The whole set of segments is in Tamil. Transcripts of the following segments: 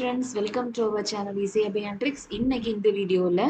friends, welcome to our channel Easy Abhay and Tricks. இன்னைக்கு இந்த வீடியோல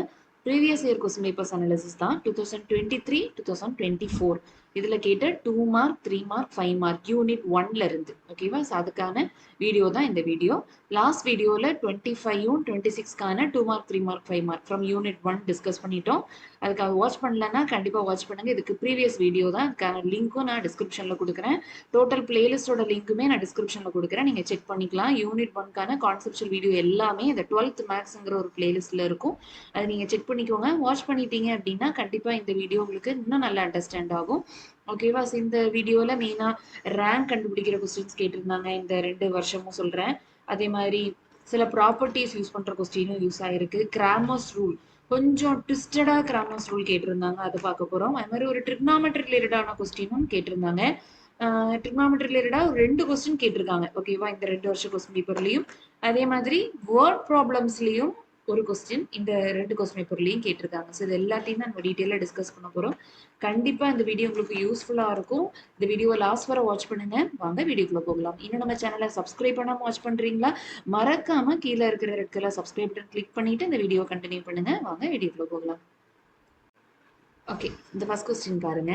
previous year question papers analysis தான் 2023-2024 இதுல கேட்ட 2 mark 3 mark 5 mark unit 1ல இருந்து ஓகேவா. சோ அதுக்கான வீடியோ தான் இந்த வீடியோ. லாஸ்ட் வீடியோல 25 26க்கான 2 mark 3 mark 5 mark from unit 1 discuss பண்ணிட்டோம். அதுக்காக வாட்ச் பண்ணலன்னா கண்டிப்பா வாட்ச் பண்ணுங்க. இதுக்கு ப்ரீவியஸ் வீடியோ தான். அதுக்கான லிங்க்கும் நான் டிஸ்கிரிப்ஷன்ல கொடுக்குறேன். டோட்டல் பிளேலிஸ்டோட லிங்க்குமே நான் டிஸ்கிரிப்ஷன்ல கொடுக்குறேன். நீங்க செக் பண்ணிக்கலாம். யூனிட் 1க்கான கான்செப்சுவல் வீடியோ எல்லாமே இந்த 12th மேக்ஸ்ங்கிற ஒரு பிளேலிஸ்ட்ல இருக்கும். அதை நீங்க செக் பண்ணிக்கோங்க. வாட்ச் பண்ணிட்டீங்க அப்படின்னா கண்டிப்பா இந்த வீடியோ உங்களுக்கு இன்னும் நல்லா அண்டர்ஸ்டாண்ட் ஆகும். ஓகேவா. இந்த வீடியோல மெயினா ரேங்க் கண்டுபிடிக்கிற கொஸ்டின்ஸ் கேட்டிருந்தாங்க. இந்த 2 வருஷமும் சொல்றேன். அதே மாதிரி சில ப்ராப்பர்ட்டிஸ் யூஸ் பண்ற கொஸ்டினும் யூஸ் ஆயிருக்கு. கிராமர்ஸ் ரூல் கொஞ்சம் ட்விஸ்டடா கிராமர்ஸ் ரூல் கேட்டிருந்தாங்க. அதை பார்க்க போறோம். அது மாதிரி ஒரு ட்ரிக்னாமெட்ரி ரிலேட்டடான கொஸ்டினும் கேட்டிருந்தாங்க. ட்ரிக்னாமெட்ரி ரிலேட்டடா ஒரு 2 கொஸ்டின் கேட்டிருக்காங்க. ஓகேவா. இந்த 2 வருஷம் கொஸ்டின் பேப்பர்லயும் அதே மாதிரி வேர்ட் ப்ராப்ளம்ஸ்லயும் ஒரு கொஸ்டின் இந்த 2 கொஸ்டின் பேப்பர்லயும் கேட்டிருக்காங்க. ஸோ இது எல்லாத்தையும் நம்ம டீட்டெயிலாக டிஸ்கஸ் பண்ண போறோம். கண்டிப்பா இந்த வீடியோ உங்களுக்கு யூஸ்ஃபுல்லா இருக்கும். இந்த வீடியோ லாஸ்ட் வரை வாட்ச் பண்ணுங்க. வாங்க வீடியோக்குள்ள போகலாம். இன்னும் நம்ம சேனலை சப்ஸ்கிரைப் பண்ணாம வாட்ச் பண்றீங்களா? மறக்காம கீழே இருக்கிற red colour subscribe button click பண்ணிட்டு இந்த வீடியோ கண்டினியூ பண்ணுங்க. வாங்க வீடியோக்குள்ள போகலாம். ஓகே, இந்த ஃபர்ஸ்ட் கொஸ்டின் பாருங்க.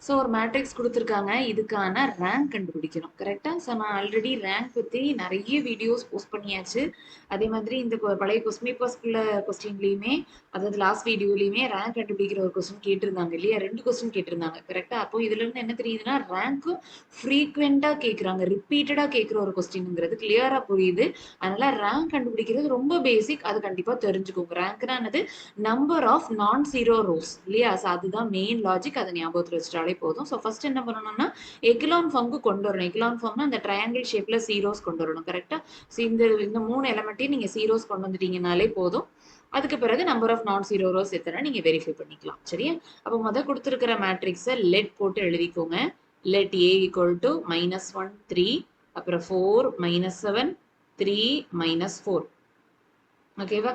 ஸோ ஒரு மேட்ரிக்ஸ் கொடுத்துருக்காங்க. இதுக்கான ரேங்க் கண்டுபிடிக்கணும். கரெக்டா. ஸோ நான் ஆல்ரெடி ரேங்க் பற்றி நிறைய வீடியோஸ் போஸ்ட் பண்ணியாச்சு. அதே மாதிரி இந்த பழைய கொஸ்டின் பேப்பர்ஸ்குள்ள கொஸ்டின்லையுமே அதாவது லாஸ்ட் வீடியோலையுமே ரேங்க் கண்டுபிடிக்கிற ஒரு கொஸ்டின் கேட்டிருந்தாங்க இல்லையா. 2 கொஸ்டின் கேட்டிருந்தாங்க. கரெக்டா. அப்போ இதுல இருந்து என்ன தெரியுதுன்னா ரேங்க்கும் ஃப்ரீக்வெண்டா கேட்குறாங்க, ரிப்பீட்டடா கேட்குற ஒரு கொஸ்டின்ங்கிறது கிளியரா புரியுது. அதனால ரேங்க் கண்டுபிடிக்கிறது ரொம்ப பேசிக். அது கண்டிப்பா தெரிஞ்சுக்கோங்க. ரேங்க்னா என்னது? நம்பர் ஆஃப் நான் ஜீரோ ரோஸ் இல்லையா. ஸோ அதுதான் மெயின் லாஜிக். அதை ஞாபகத்தில் வச்சுட்டாலே போதும். ஸோ ஃபர்ஸ்ட் என்ன பண்ணணும்னா எக்லான் ஃபார்முக்கு கொண்டு வரணும். எக்லான் ஃபார்ம்னா அந்த ட்ரையாங்கிள் ஷேப்ல ஜீரோஸ் கொண்டு வரணும். கரெக்டா. ஸோ இந்த 3 எலமெண்ட்டையும் நீங்க ஜீரோஸ் கொண்டு வந்துட்டீங்கனாலே போதும். அதுக்கு பிறகு நம்பர் ஆஃப் நான் ஜீரோ ரோஸ் எத்தனை நீங்க வெரிஃபை பண்ணிக்கலாம். சரியா. அப்போ முதல் கொடுத்துருக்கிற மேட்ரிக்ஸை லெட் போட்டு எழுதிக்கோங்க. லெட் ஏ ஈக்குவல் டு -1 3 அப்புறம் 4 -7 3 -4. ஓகேவா.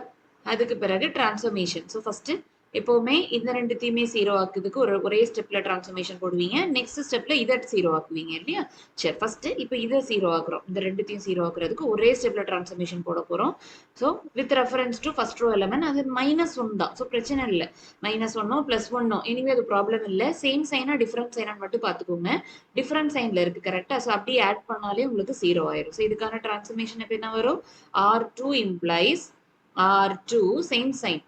அதுக்கு பிறகு டிரான்ஸ்ஃபர்மேஷன். ஸோ ஃபர்ஸ்ட் எப்பவுமே இந்த ரெண்டுத்தையுமே ஜீரோ ஆக்குறதுக்கு ஒரே ஸ்டெப்ல டிரான்ஸ்ஃபர்மேஷன் போடுவீங்க. நெக்ஸ்ட் ஸ்டெப்ல இதை ஜீரோ ஆக்குவீங்க இல்லையா. சரி, ஃபர்ஸ்ட் இப்போ இதை ஜீரோ ஆக்குறோம். இந்த ரெண்டுத்தையும் ஜீரோ ஆக்குறதுக்கு ஒரே ஸ்டெப்ல டிரான்ஸ்ஃபர்மேஷன் போட போறோம். So with reference to first row element அது -1 தான். ஸோ பிரச்சனை இல்லை. -1 +1 எனிவே அது ப்ராப்ளம் இல்லை. சேம் சைனா டிஃபரன்ட் சைனான்னு மட்டும் பார்த்துக்கோங்க. டிஃபரன்ட் சைன்ல இருக்கு. கரெக்டா. ஸோ அப்படியே ஆட் பண்ணாலே உங்களுக்கு ஜீரோ ஆயிரும். ஸோ இதுக்கான டிரான்ஸ்ஃபர்மேஷன் இப்போ என்ன வரும்? R2 implies R2 same sign,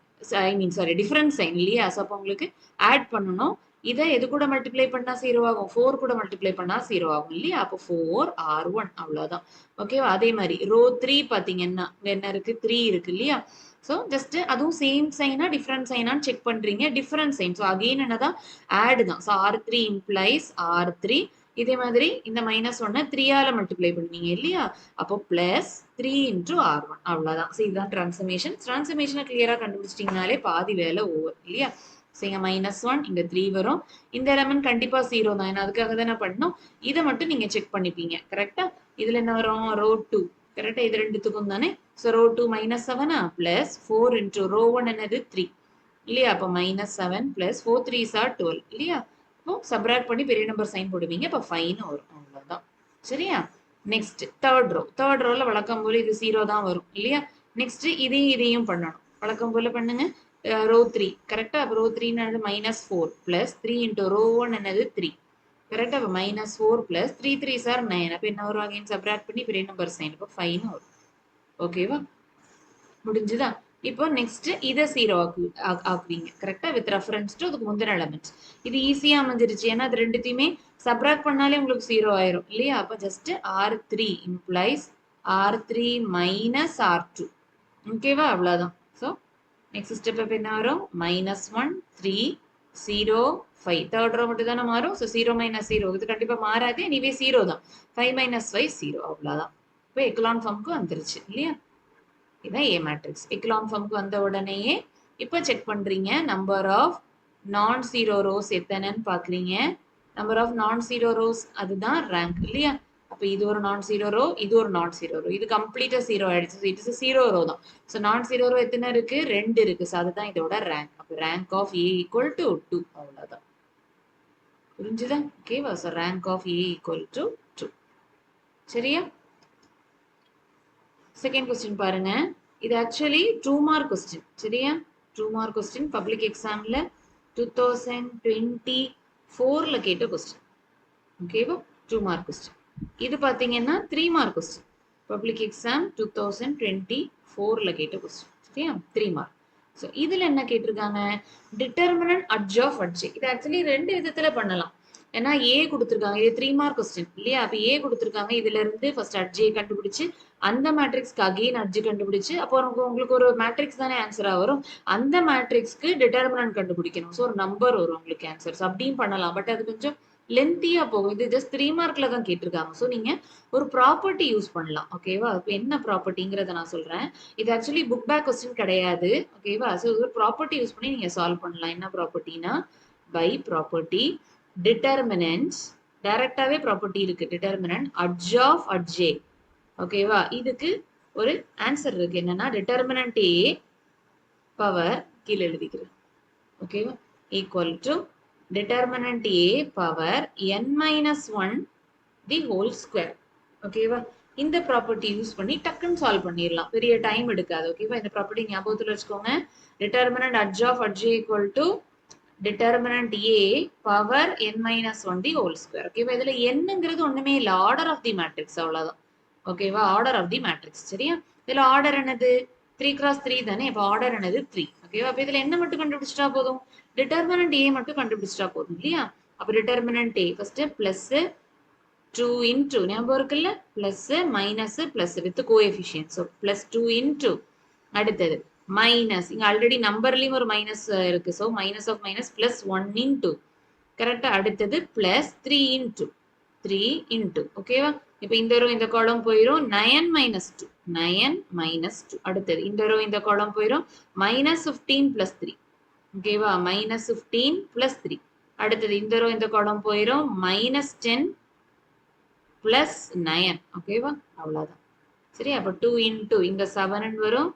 different sign இல்லையா. ஸோ அப்போ உங்களுக்கு ஆட் பண்ணணும். இதை எது கூட மல்டிப்ளை பண்ணா 0 ஆகும்? 4 கூட மல்டிப்ளை பண்ணா 0 ஆகும் இல்லையா. அப்போ 4R1 அவ்வளவுதான். ஓகேவா. அதே மாதிரி ரோ 3 பாத்தீங்கன்னா என்ன இருக்கு? 3 இருக்கு இல்லையா. ஸோ ஜஸ்ட் அதுவும் சேம் சைனா டிஃபரண்ட் சைனான்னு செக் பண்றீங்க. Different sign. ஸோ அகெயின் என்னதான்? ஆட் தான். So R3 implies R3. இதே மாதிரி இந்த -1 3ஆல மல்டிப்ளை பண்ணுவீங்க இல்லையா. அப்போ +3 × R1 அவ்வளவுதான். ஸோ இதுதான் டிரான்ஸ்ஃபர்மேஷன். டிரான்ஸ்ஃபர்மேஷனை கிளியரா கண்டுபிடிச்சிட்டீங்கனாலே பாதி வேலை ஓவர் இல்லையா. ஸோ இங்க -1 இங்க 3 வரும். இந்த எலமெண்ட் கண்டிப்பா 0 தான். ஏன்னா அதுக்காக தானே பண்ணணும். இதை மட்டும் நீங்க செக் பண்ணிப்பீங்க. கரெக்டா. இதுல என்ன வரும்? ரோ 2. கரெக்டா. இது ரெண்டுத்துக்கும் தானே. ஸோ ரோ 2 -7 +4 × ரோ 1 என்னது? 3 இல்லையா. அப்போ -7 + 4 3s are 12 இல்லையா. இப்போ சப்ராக்ட் பண்ணி பெரிய நம்பர் சைன் போடுவீங்க. இப்போ 5 வரும். அவ்வளவுதான். சரியா. நெக்ஸ்ட் தேர்ட் ரோல வழக்கம் போல இது 0 தான் வரும் இல்லையா. நெக்ஸ்ட் இதையும் பண்ணணும். வழக்கம் போல பண்ணுங்க. ரோ 3 கரெக்டா. அப்போ ரோ 3 என்னது? -4 + 3 × ரோ 1 என்னது? 3 கரெக்டா. அப்போ -4 + 3 3s are 9. அப்போ என்ன வரும்? அகைன் சப்ராக்ட் பண்ணி பெரிய நம்பர் சைன். இப்போ 5 வரும். ஓகேவா. முடிஞ்சுதா. இப்போ நெக்ஸ்ட் இதை 0 ஆக்குவீங்க. கரெக்டா. வித் ரெஃபரன்ஸ் டு அதுக்கு முந்தின எலமெண்ட்ஸ். இது ஈஸியா அமைஞ்சிருச்சு. ஏன்னா அது ரெண்டுத்தையுமே சப்ராக்ட் பண்ணாலே உங்களுக்கு 0 ஆயிரும் இல்லையா. அப்போ just R3 implies R3 - R2. ஓகேவா. அவ்வளவுதான். ஸோ நெக்ஸ்ட் ஸ்டெப் இப்போ என்ன வரும்? -1 3 0 5. தேர்ட் ரோ மட்டும் தானே மாறும். ஸோ 0 - 0 இது கண்டிப்பா மாறாது. எனிவே 0 தான். 5 - 5 0. அவ்வளவுதான். இப்போ எக்லான் ஃபார்முக்கு வந்துருச்சு இல்லையா. இதான் ஏ மேட்ரிக்ஸ். எக்லான் ஃபார்முக்கு வந்த உடனேயே இப்போ செக் பண்றீங்க. நம்பர் ஆஃப் நான் ஜீரோ ரோஸ் எத்தனைன்னு பாக்குறீங்க. நம்பர் ஆஃப் நான் ஜீரோ ரோஸ் அதுதான் ரேங்க் இல்லையா. அப்போ இது ஒரு நான் ஜீரோ ரோ, இது ஒரு நான் ஜீரோ ரோ. இது கம்ப்ளீட்டா 0 ஆயிடுச்சு. இட் இஸ் 0 ரோ தான். ஸோ நான் ஜீரோ ரோ எத்தனை இருக்கு? 2 இருக்கு. ஸோ அதுதான் இதோட ரேங்க். அப்போ rank of A equal to 2. அவ்வளவுதான். புரிஞ்சுதா. ஓகேவா. So rank of A equal to 2. சரியா. செகண்ட் கொஸ்டின் பாருங்க. இது ஆக்சுவலி 2 மார்க் கொஸ்டின். சரியா? 2 மார்க் கொஸ்டின் பப்ளிக் எக்ஸாம்ல 2024ல கேட்ட கொஸ்டின். ஓகேவா? 2 மார்க் கொஸ்டின். இது பாத்தீங்கன்னா 3 மார்க் கொஸ்டின். பப்ளிக் எக்ஸாம் 2024ல கேட்ட கொஸ்டின். சரியா? 3 மார்க். ஸோ இதுல என்ன கேட்டிருக்காங்க? Determinant adj of adj. இது ஆக்சுவலி ரெண்டு விதத்துல பண்ணலாம். ஏன்னா ஏ கொடுத்துருக்காங்க, இது 3 மார்க் கொஸ்டின் இல்லையா? அப்ப ஏ கொடுத்துருக்காங்க, இதுல இருந்து ஃபர்ஸ்ட் அட்ஜே கண்டுபிடிச்சு அந்த மேட்ரிக்ஸ்க்கு அகெயின் அட்ஜ் கண்டுபிடிச்சு அப்போ உங்களுக்கு ஒரு மேட்ரிக்ஸ் தானே ஆன்சரா வரும். அந்த மேட்ரிக்ஸ்க்கு டிட்டர்மினன்ட் கண்டுபிடிக்கணும். ஸோ ஒரு நம்பர் வரும் உங்களுக்கு ஆன்சர்ஸ். அப்படியும் பண்ணலாம். பட் அது கொஞ்சம் லென்த்தியா போகும். இது ஜஸ்ட் 3 மார்க்ல தான் கேட்டிருக்காங்க. ஸோ நீங்க ஒரு ப்ராப்பர்ட்டி யூஸ் பண்ணலாம். ஓகேவா? இப்போ என்ன ப்ராப்பர்ட்டிங்கிறத நான் சொல்றேன். இது ஆக்சுவலி புக் பேக் கொஸ்டின் கிடையாது. ஓகேவா? ஸோ ஒரு ப்ராப்பர்ட்டி யூஸ் பண்ணி நீங்க சால்வ் பண்ணலாம். என்ன ப்ராப்பர்ட்டினா, பை ப்ராப்பர்ட்டி டிட்டர்மினன்ட், டைரக்டாவே ப்ராப்பர்ட்டி இருக்கு. Determinant adj of அட்ஜே. ஓகேவா? இதுக்கு ஒரு ஆன்சர் இருக்கு. என்னன்னா டிட்டர்மினன்ட் ஏ பவர் கீழே எழுதிக்கிறேன். ஓகேவா? Equal to determinant a power n minus 1 the whole square. ஓகேவா? இந்த ப்ராப்பர்ட்டி யூஸ் பண்ணி டக்குன்னு சால்வ் பண்ணிடலாம். பெரிய டைம் எடுக்காது. ஓகேவா? இந்த ப்ராப்பர்ட்டி ஞாபகத்துல வச்சுக்கோங்க. determinant adj of adj equal to determinant a power n minus 1 the whole square. ஓகேவா? இதுல என்னங்கிறது ஒண்ணுமே இல்ல. ஆர்டர் ஆஃப் தி மேட்ரிக்ஸ் அவ்வளவுதான். ஓகேவா? Order of the matrix. சரியா? இதுல ஆர்டர் என்னது? 3 cross 3 தானே. இப்ப ஆர்டர் என்னது? 3. ஓகேவா? அப்ப இதுல என்ன மட்டும் கண்டுபிடிச்சிட்டா போதும்? டிட்டர்மினன்ட் ஏ மட்டும் கண்டுபிடிச்சிட்டா போதும் இல்லையா? அப்ப determinant A first plus 2 into ஞாபகம் இருக்குல்ல? Plus minus plus with coefficient. So plus 2 into அடுத்தது மைனஸ், இங்க ஆல்ரெடி நம்பர்லயும் ஒரு மைனஸ் இருக்கு. So minus of minus plus 1 into கரெக்டா. அடுத்தது பிளஸ் 3 into 3 into. ஓகேவா? இப்போ இந்த ரோ இந்த காலம் போயிடும். 9 minus 2 9 minus 2. அடுத்தது இந்த ரோ இந்த காலம் போயிடும். Minus 15 plus 3. ஓகேவா? Minus 15 plus 3. அடுத்தது இந்த ரோ இந்த காலம் போயிடும். Minus 10 plus 9. ஓகேவா? அவ்வளவுதான். சரி, அப்ப 2 into இங்க 7 வரும்.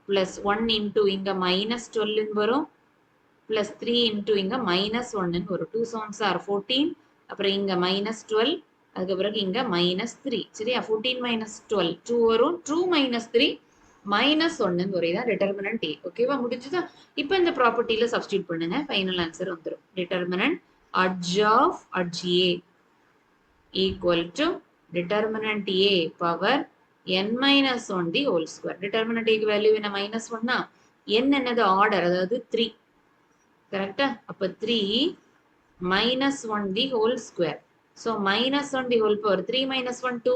பிளஸ் 1 into இங்க மைனஸ் 12 வரும். பிளஸ் 3 into இங்க மைனஸ் 1 வரும். 2 7s are 14. அப்புறம் இங்க மைனஸ் 12. அதுக்கு பிறகு இங்க மைனஸ் 3. சரியா? 14 minus 12 2 வரும். 2 minus 3 மைனஸ் 1 வரும். இதான் டிட்டர்மினன்ட் ஏ. ஓகேவா? முடிஞ்சுதா? இப்போ இந்த ப்ராப்பர்ட்டியில சப்ஸ்டியூட் பண்ணுங்க. ஃபைனல் ஆன்சர் வந்துடும். Determinant adj of adj A equal to determinant a power n minus 1 the whole square. Determinant a க்கு வேல்யூ என்ன? மைனஸ் 1 n என்னது? ஆர்டர், அதாவது 3. கரெக்டா? அப்ப 3 minus 1 the whole square. So minus 1 the whole power 3 minus 1 2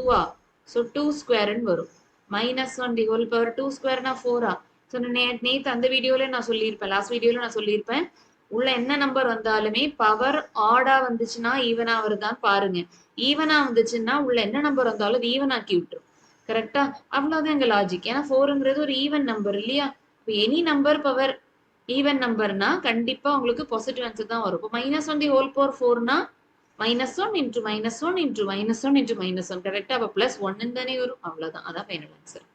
so 2 square வரும். minus 1 the whole power 2 square 4 so நேத்து அந்த வீடியோல நான் சொல்லியிருப்பேன், லாஸ்ட் வீடியோல நான் சொல்லியிருப்பேன், உள்ள என்ன நம்பர் வந்தாலுமே பவர் ஆடா வந்துச்சுன்னா ஈவனா வருதான்னு பாருங்க. ஈவனா வந்துச்சுன்னா உள்ள என்ன நம்பர் வந்தாலும் ஈவன் ஆக்கி விட்டுரும். கரெக்டா? அவ்வளவுதான் எங்க லாஜிக். ஏன்னா 4ங்கிறது ஒரு ஈவன் நம்பர் இல்லையா? இப்போ எனி நம்பர் பவர் ஈவன் நம்பர்னா கண்டிப்பா உங்களுக்கு பாசிட்டிவ் ஆன்சர் தான் வரும். இப்போ மைனஸ் 1 தி ஹோல் பவர் 4னா minus 1 into minus 1 into minus 1 into minus 1. கரெக்டா? அப்போ பிளஸ் 1 தானே வரும். அவ்வளவுதான். அதான் ஃபைனல் ஆன்சர்.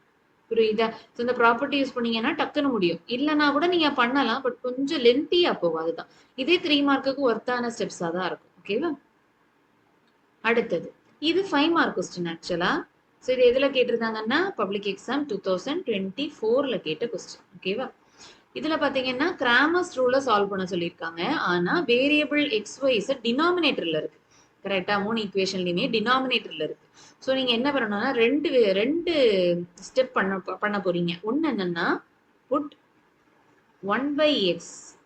புரியுதா? ஸோ இந்த ப்ராப்பர்ட்டி யூஸ் பண்ணீங்கன்னா டக்குன்னு முடியும். இல்லைன்னா கூட நீங்க பண்ணலாம், பட் கொஞ்சம் லென்த்தியா போகும். அதுதான். இதே 3 மார்க்குக்கு ஒர்த்தான ஸ்டெப்ஸா தான் இருக்கும். ஓகேவா? அடுத்தது இது 5 மார்க் கொஸ்டின் ஆக்சுவலா. ஸோ இது எதுல கேட்டிருந்தாங்கன்னா பப்ளிக் எக்ஸாம் 2024ல கேட்ட கொஸ்டின். ஓகேவா? இதுல பாத்தீங்கன்னா கிராமர்ஸ் ரூல சால்வ் பண்ண சொல்லியிருக்காங்க. ஆனா வேரியபிள் எக்ஸ் ஒய்ஸ் டினாமினேட்டர்ல இருக்கு. கரெக்டா? 3 ஈக்குவேஷன்லயுமே டினாமினேட்டர்ல இருக்கு. ஸோ நீங்க என்ன பண்ணணும்னா ரெண்டு ஸ்டெப் பண்ண போறீங்க. ஒன்னு என்னன்னா put 1 by x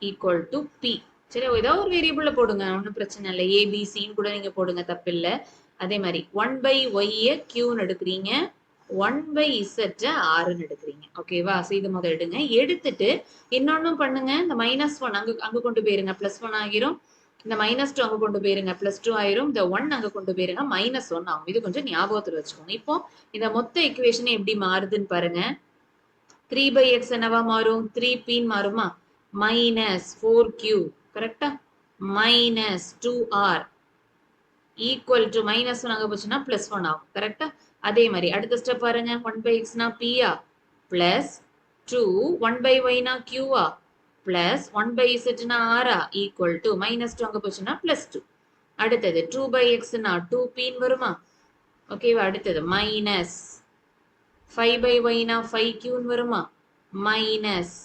equal to p. சரி, ஏதாவது ஒரு வேரியபிள்ல போடுங்க, ஒன்றும் பிரச்சனை இல்லை. ஏபிசின்னு கூட நீங்க போடுங்க, தப்பு இல்லை. அதே மாதிரி 1 by y q எடுக்கிறீங்க, 1 by z ஆறுன்னு எடுக்கிறீங்க. ஓகேவா? ஸோ இது முதல் எடுங்க. எடுத்துட்டு இன்னொன்னும் பண்ணுங்க. இந்த மைனஸ் 1 அங்க கொண்டு போயிருங்க, பிளஸ் 1 ஆகிரும். இந்த மைனஸ் 2 அங்க கொண்டு போயிருங்க, பிளஸ் 2 ஆயிரும். இந்த 1 அங்க கொண்டு போயிருங்க, மைனஸ் 1 ஆகும். இது கொஞ்சம் ஞாபகத்தில் வச்சுக்கோங்க. இப்போ இந்த மொத்த ஈக்குவேஷன் எப்படி மாறுதுன்னு பாருங்க. 3 by x என்னவா மாறும்? 3p மாறுமா? Minus 4q. கரெக்டா? Minus 2r equal to minus 1 அங்க போச்சுன்னா பிளஸ் 1 ஆகும். கரெக்டா? அதே மாதிரி அடுத்த ஸ்டெப் பாருங்க. 1 by x னா p பிளஸ் 2 1 by y னா q பிளஸ் 1 by z னா r ஈக்குவல் டு மைனஸ் 2 அங்க போச்சுன்னா பிளஸ் 2. அடுத்தது 2 by x னா 2p வருமா? ஓகேவா? அடுத்தது மைனஸ் 5 by y னா 5q வருமா மைனஸ்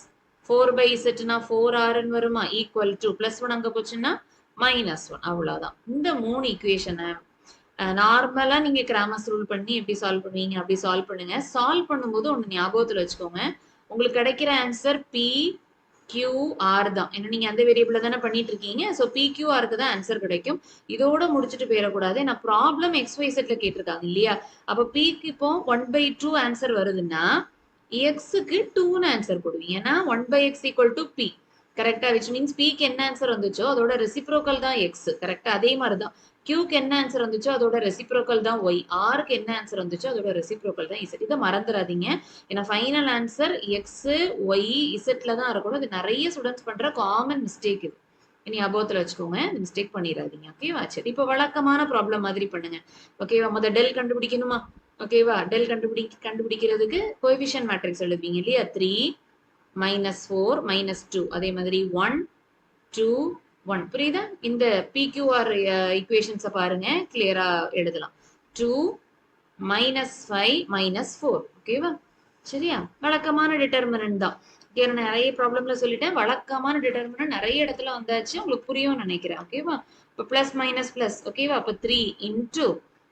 4 by z னா 4r வருமா ஈக்குவல் டு பிளஸ் 1 அங்க போச்சுன்னா மைனஸ் 1 அவ்வளவுதான். இந்த 3 ஈக்குவேஷனை நார்மலா நீங்க கிராமர்ஸ் ரூல் பண்ணி எப்படி சால்வ் பண்ணுவீங்க அப்படி சால்வ் பண்ணுங்க. சால்வ் பண்ணும்போது ஒண்ணு ஞாபகத்துல வச்சுக்கோங்க, உங்களுக்கு கிடைக்கிற ஆன்சர் பி கியூ ஆர் தான். ஏன்னா நீங்க அந்த வேரியபிள் தானே பண்ணிட்டு இருக்கீங்க. ஸோ பி கியூ ஆருக்கு தான் ஆன்சர் கிடைக்கும். இதோட முடிச்சுட்டு போயிடக்கூடாது. நான் ப்ராப்ளம் எக்ஸ் ஒய் செட்ல கேட்டிருக்காங்க இல்லையா, அப்ப பிக்கு இப்போ 1/2 ஆன்சர் வருதுன்னா எக்ஸுக்கு 2ன்னு ஆன்சர் போடுவீங்க. ஏன்னா 1/x ஈக்குவல் டு பி கரெக்டா, விச் மீன்ஸ் பிக்கு என்ன ஆன்சர் வந்துச்சோ அதோட ரெசிப்ரோக்கல் தான் எக்ஸ் கரெக்டா. அதே மாதிரி தான் கியூக்கு என்ன ஆன்சர் வந்துச்சோ அதோட ரெசிப்ரோக்கல் தான் ஒய், ஆருக்கு என்ன ஆன்சர் வந்துச்சோ அதோட ரெசிப்ரோக்கல் தான் இசட். இதை மறந்துடாதீங்க. ஏன்னா ஃபைனல் ஆன்சர் எக்ஸ் ஒய் இசட்ல தான் இருக்கணும். இது நிறைய ஸ்டூடெண்ட்ஸ் பண்ற காமன் மிஸ்டேக். இது இனி அபோத்துல வச்சுக்கோங்க, இந்த மிஸ்டேக் பண்ணிடாதீங்க. ஓகேவா? சரி, இப்போ வழக்கமான ப்ராப்ளம் மாதிரி பண்ணுங்க. ஓகேவா? முதல் டெல் கண்டுபிடிக்கணுமா? ஓகேவா? டெல் கண்டுபிடிக்கிறதுக்கு கோஎஃபிஷியன்ட் மேட்ரிக்ஸ் எழுதுவீங்க இல்லையா, 3 -4 -2 அதே மாதிரி 1 2 1 புரியுதா? இந்த PQR ஈக்குவேஷன்ஸை பாருங்க, கிளியரா எழுதலாம். 2 -5 -4 ஓகேவா? சரியா? வழக்கமான டிட்டர்மினன்ட் தான். நான் நிறைய ப்ராப்ளம்ல சொல்லிட்டேன், வழக்கமான டிட்டர்மினன்ட் நிறைய இடத்துல வந்தாச்சு, உங்களுக்கு புரியும் நினைக்கிறேன். ஓகேவா? இப்போ பிளஸ் மைனஸ் பிளஸ். ஓகேவா? அப்போ 3 இன்டூ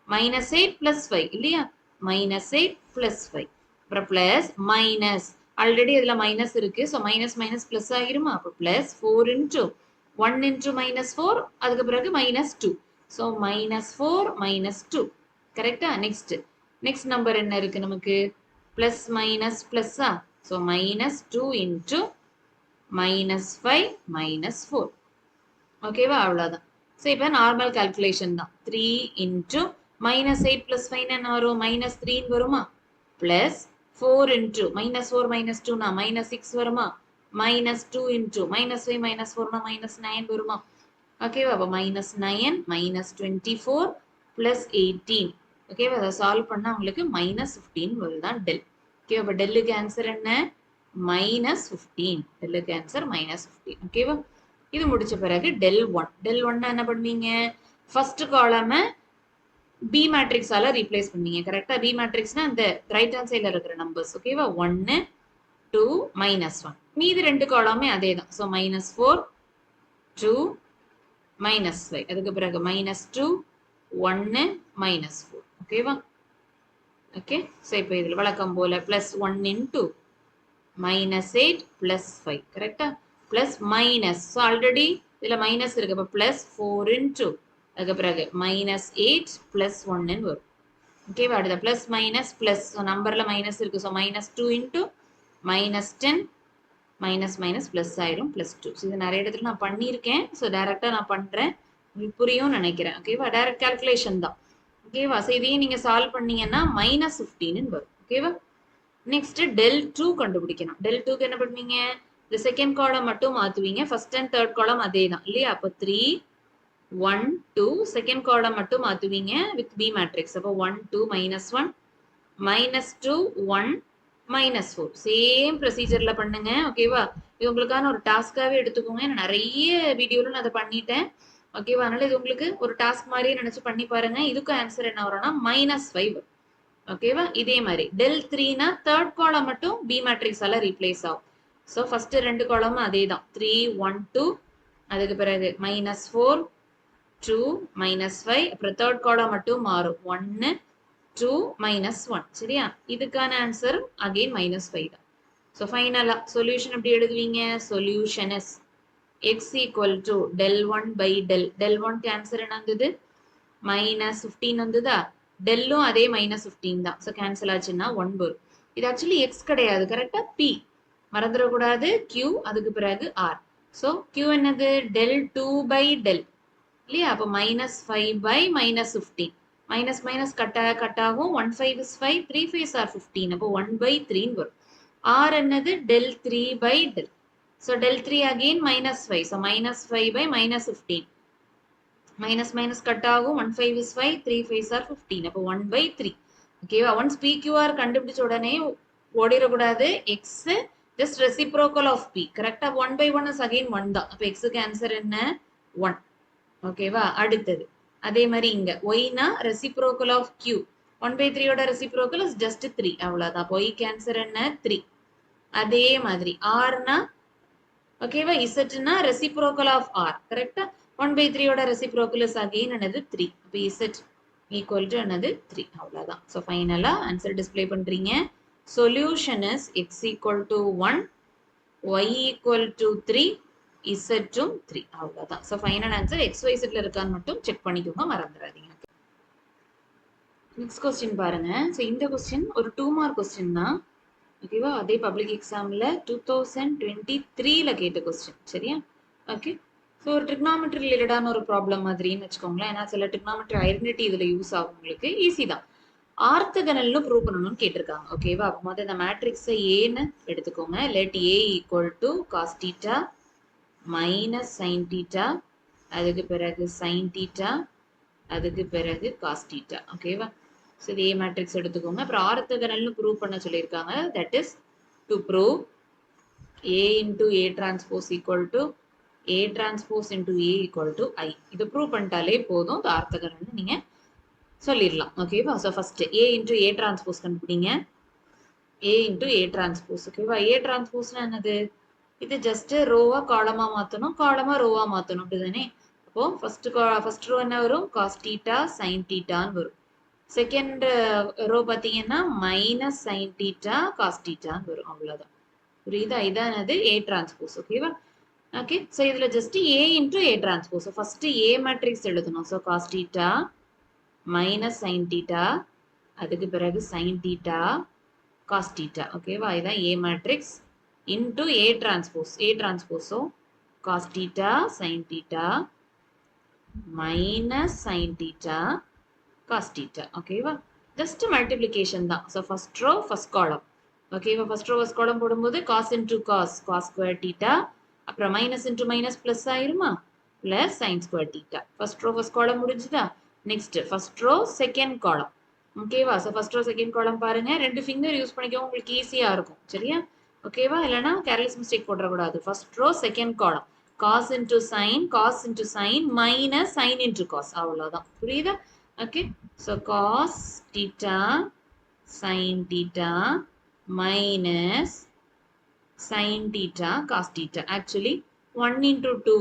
-8 + 5 இல்லையா, -8 + 5 அப்புறம் பிளஸ் மைனஸ், ஆல்ரெடி இதுல மைனஸ் இருக்கு, ஸோ மைனஸ் மைனஸ் பிளஸ் ஆகிருமா. அப்போ பிளஸ் 4 இன்டூ 1 இன்டூ -4 அதுக்கு பிறகு -2, ஸோ -4 -2 கரெக்டா. நெக்ஸ்ட் நம்பர் என்ன இருக்கு நமக்கு, பிளஸ் மைனஸ் பிளஸ்ஸா, ஸோ -2 இன்டூ -5 -4 ஓகேவா, அவ்வளோதான். ஸோ இப்போ நார்மல் கால்குலேஷன் தான். 3 இன்டூ -8 + 5 என்ன வரும், -3 வருமா, பிளஸ் 4 இன்டூ -4 -2 னா -6 வருமா, -2 இன்டூ -5 -4 னா -9 வருமா. ஓகேவா? அப்போ -9 -24 + 18 ஓகேவா. அதை சால்வ் பண்ணா உங்களுக்கு -15 வருதான் டெல். ஓகேவா? அப்போ டெல்லுக்கு ஆன்சர் என்ன, -15. டெல்லுக்கு ஆன்சர் -15. ஓகேவா? இது முடிச்ச பிறகு டெல் 1 என்ன பண்ணுவீங்க, ஃபர்ஸ்ட் காலமை பி மேட்ரிக்ஸால ரீப்ளேஸ் பண்ணுவீங்க கரெக்டா. பி மேட்ரிக்ஸ்னா இந்த ரைட் ஹேண்ட் சைடுல இருக்கிற நம்பர்ஸ். ஓகேவா? 1 2 -1 மீதி ரெண்டு காலமே அதே தான். ஸோ -4 2 -5 அதுக்கு பிறகு -2 1 -4 ஓகேவா. ஓகே, ஸோ இப்போ இதில் வழக்கம் போல பிளஸ் 1 இன்டூ -8 + 5 கரெக்டா, பிளஸ் மைனஸ், ஸோ ஆல்ரெடி இதில் மைனஸ் இருக்கு, அப்போ பிளஸ் 4 இன்டூ அதுக்கு பிறகு -8 + 1 வரும். ஓகேவா? அடுத்த பிளஸ் மைனஸ் பிளஸ், ஸோ நம்பர்ல மைனஸ் இருக்கு, so -2 into -10 minus minus plus ஆயிரும் +2. ஸோ இது நிறைய இடத்துல நான் பண்ணியிருக்கேன், ஸோ டைரக்டா நான் பண்றேன், உங்களுக்கு புரியும் நினைக்கிறேன். ஓகேவா? டைரக்ட் கால்குலேஷன் தான். ஓகேவா? ஸோ இதையும் நீங்க சால்வ் பண்ணீங்கன்னா -15 வரும். ஓகேவா? நெக்ஸ்ட் டெல் 2 கண்டுபிடிக்கணும். டெல் 2க்கு என்ன பண்ணுவீங்க, இந்த செகண்ட் காலம் மட்டும் மாத்துவீங்க, ஃபர்ஸ்ட் அண்ட் தேர்ட் காலம் அதே தான் இல்லையா. அப்போ 3 1 2 செகண்ட் காலம் மட்டும் மாத்துவீங்க வித் பி மேட்ரிக்ஸ். அப்போ 1 2 -1 -2 1 -4 சேம் ப்ரொசீஜர்ல பண்ணுங்க. ஓகேவா? இது உங்களுக்கான ஒரு டாஸ்காவே எடுத்துக்கோங்க, நான் நிறைய வீடியோல நான் அதை பண்ணிட்டேன். ஓகேவா? அதனால இது உங்களுக்கு ஒரு டாஸ்க் மாதிரியே நினைச்சு பண்ணி பாருங்க. இதுக்கு ஆன்சர் என்ன வரும்னா -5. ஓகேவா? இதே மாதிரி டெல் 3னா தேர்ட் காலம் மட்டும் பி மேட்ரிக்ஸால ரீப்ளேஸ் ஆகும். ஸோ ஃபர்ஸ்ட் ரெண்டு காலமும் அதே தான், 3 1 2 அதுக்கு பிறகு -4 2 -5 அப்புறம் தேர்ட் காலம் மட்டும் மாறும் 1 2 -1 சரியா. இதுக்கான ஆன்சர் அகைன் -5 தான். ஸோ ஃபைனலா சொல்யூஷன் எப்படி எழுதுவீங்க, solution is x equal to del 1 by del 1க்கு ஆன்சர் என்ன வந்தது, -15 வந்ததா, டெல்லும் அதே -15 தான். ஸோ கேன்சல் ஆச்சுன்னா 1 வரும். இது ஆக்சுவலி எக்ஸ் கிடையாது கரெக்டா, பி மறந்துடக்கூடாது, q அதுக்கு பிறகு r. ஸோ q என்னது, del 2 by del இல்லையா. அப்போ -5 by -15 மைனஸ் மைனஸ் கட் ஆகும், 1 5 is 5 3 5 are 15 அப்போ 1/3 வரும். r என்னது del 3 by del. So del 3 again -5, so -5 by -15 minus minus cut ஆகும், 1 5 is 5 3 5 are 15 அப்போ 1/3. ஓகேவா? ஒன்ஸ் PQR கண்டுபிடிச்ச உடனே ஓடிடக்கூடாது, x just reciprocal of p கரெக்டா. 1/1 is again 1 தான், அப்போ xக்கு ஆன்சர் என்ன 1. ஓகேவா? அடுத்தது அதே மாதிரி இங்க y னா reciprocal of q, 1/3 ஓட reciprocal is just 3 அவ்வளவுதான். அப்போ y கேன்சர் என்ன 3. அதே மாதிரி rனா ஓகேவா zனா reciprocal of r கரெக்ட்டா 1/3 ஓட reciprocal is again என்னது 3. அப்ப z equal to என்னது 3 அவ்வளவுதான். So ஃபைனலா ஆன்சர் டிஸ்ப்ளே பண்றீங்க. Solution is x equal to 1, y equal to 3, z to 3 அவ்வளவுதான். So ஃபைனல் ஆன்சர் xyz ல இருக்கான்னு மட்டும் செக் பண்ணிக்கோங்க, மறந்துடாதீங்க. நெக்ஸ்ட் கொஸ்டின் பாருங்க. ஸோ இந்த கொஸ்டின் ஒரு 2 மார்க் கொஸ்டின் தான். ஓகேவா? அதே பப்ளிக் எக்ஸாம்ல 2023ல கேட்ட கொஸ்டின். சரியா? ஓகே. ஸோ ஒரு ட்ரிக்னாமெட்ரி ரிலேட்டடான ஒரு ப்ராப்ளம் மாதிரின்னு வச்சுக்கோங்களேன். ஏன்னா சில ட்ரிக்னாமெட்ரி ஐடென்டிட்டி இதுல யூஸ் ஆகும். உங்களுக்கு ஈஸி தான். ஆர்த்தகனல்னு ப்ரூவ் பண்ணணும்னு கேட்டிருக்காங்க. ஓகேவா? அப்போ முதல்ல இந்த மேட்ரிக்ஸை ஏன்னு எடுத்துக்கோங்க. Let A equal to cos theta minus sine theta, அதுக்கு பிறகு சைன் தீட்டா, அதுக்கு பிறகு காஸ் தீட்டா. ஓகேவா? ஸோ இது ஏ மேட்ரிக்ஸ் எடுத்துக்கோங்க. அப்புறம் ஆர்த்தகனல்னு ப்ரூவ் பண்ண சொல்லியிருக்காங்க. That is to prove A into A transpose equal to A transpose into A equal to I. இது ப்ரூவ் பண்ணிட்டாலே போதும், இது ஆர்த்தகனல்னு நீங்க சொல்லிடலாம். ஓகேவா? So first A into A transpose கண்டுபிடிங்க. A into A transpose. ஓகேவா? ஏ டிரான்ஸ்போஸ்னா என்னது? இது ஜஸ்ட் ரோவா காலமா மாத்தணும், காலமா ரோவா மாத்தணும். அப்படிதானே? அப்போ ஃபர்ஸ்ட் ரோ என்ன வரும்? காஸ் தீட்டா சைன் தீட்டான்னு வரும். செகண்ட் ரோ பார்த்தீங்கன்னா மைனஸ் சைன் தீட்டா காஸ் தீட்டான்னு வரும். அவ்வளோதான். புரியுதா? இதான் என்னது? A transpose. ஓகேவா? ஓகே. ஸோ இதுல just A into A transpose. First A matrix எழுதணும். So cos theta minus sine theta, அதுக்கு பிறகு சைன் தீட்டா காஸ் தீட்டா. ஓகேவா? இதான் A matrix into A transpose. A டிரான்ஸ்போஸோ cos theta sine theta minus sine theta cos theta. ஓகேவா? ஜஸ்ட் மல்டிப்ளிகேஷன் தான். So first row first column. ஓகேவா? ஃபர்ஸ்ட் ரோ ஃபர்ஸ்ட் காலம் போடும்போது cos into cos, cos square theta, அப்புறம் மைனஸ் இன்டூ மைனஸ் பிளஸ் ஆயிருமா, plus sine square theta. First row first column முடிஞ்சுதா? நெக்ஸ்ட் ஃபர்ஸ்ட் ரோ செகண்ட் காலம். ஓகேவா? ஸோ ஃபர்ஸ்ட் ரோ செகண்ட் காலம் பாருங்க. 2 ஃபிங்கர் யூஸ் பண்ணிக்கோங்க, உங்களுக்கு ஈஸியா இருக்கும். சரியா? ஓகேவா? இல்லைன்னா கேர்லெஸ் மிஸ்டேக் போடக்கூடாது. First row second column cos into sine minus sine into cos. அவ்வளோதான். புரியுதா? Okay, so cos theta sin theta minus sin theta cos theta. Actually 1 into 2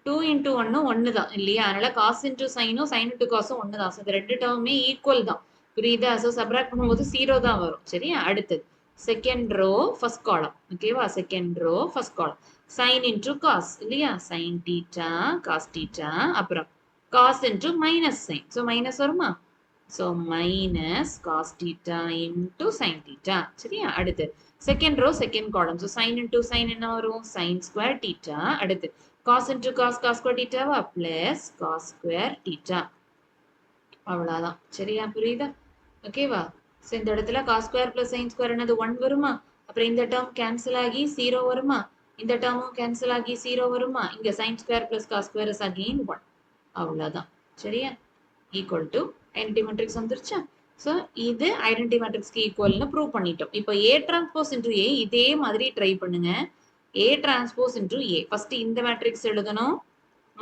2 into 1 1 தான் இல்லையா? அதனால cos into sin sin into cos 1 தான். ஸோ இந்த ரெண்டு டேர்மே ஈக்குவல் தான். புரியுதா? ஸோ சப்ராக்ட் பண்ணும்போது 0 தான் வரும். சரியா? அடுத்தது செகண்ட் ரோ ஃபர்ஸ்ட் காலம். ஓகேவா? Second row first column sin into cos இல்லையா? sin theta cos theta, அப்புறம் cos into minus sin. So minus வருமா? So minus cos theta into sin theta. சரியா? அடுத்து second row second column. So sin into sin என்ன வரும்? sin square theta. அடுத்து cos into cos square theta வா plus cos square theta. அவ்வளவுதான். சரியா? புரியுதா? ஓகேவா? So இந்த இடத்துல cos square plus sin square என்னது 1 வருமா? அப்புறம் இந்த டேர்ம் கேன்சல் ஆகி 0 வருமா? இந்த டேர்மும் கேன்சல் ஆகி 0 வருமா? இங்க sin square plus cos square is again 1. அவ்வளவுதான். சரியா? ஈக்குவல் டு ஐடென்டி மேட்ரிக்ஸ் வந்துருச்சா? ஸோ இது ஐடென்டி மேட்ரிக்ஸ்க்கு ஈக்குவல்னு ப்ரூவ் பண்ணிட்டோம். இப்போ ஏ டிரான்ஸ்போஸ் இன்டூ ஏ இதே மாதிரி ட்ரை பண்ணுங்க. ஏ டிரான்ஸ்போஸ் இன்டூ ஏ ஃபர்ஸ்ட் இந்த மேட்ரிக்ஸ் எழுதணும்.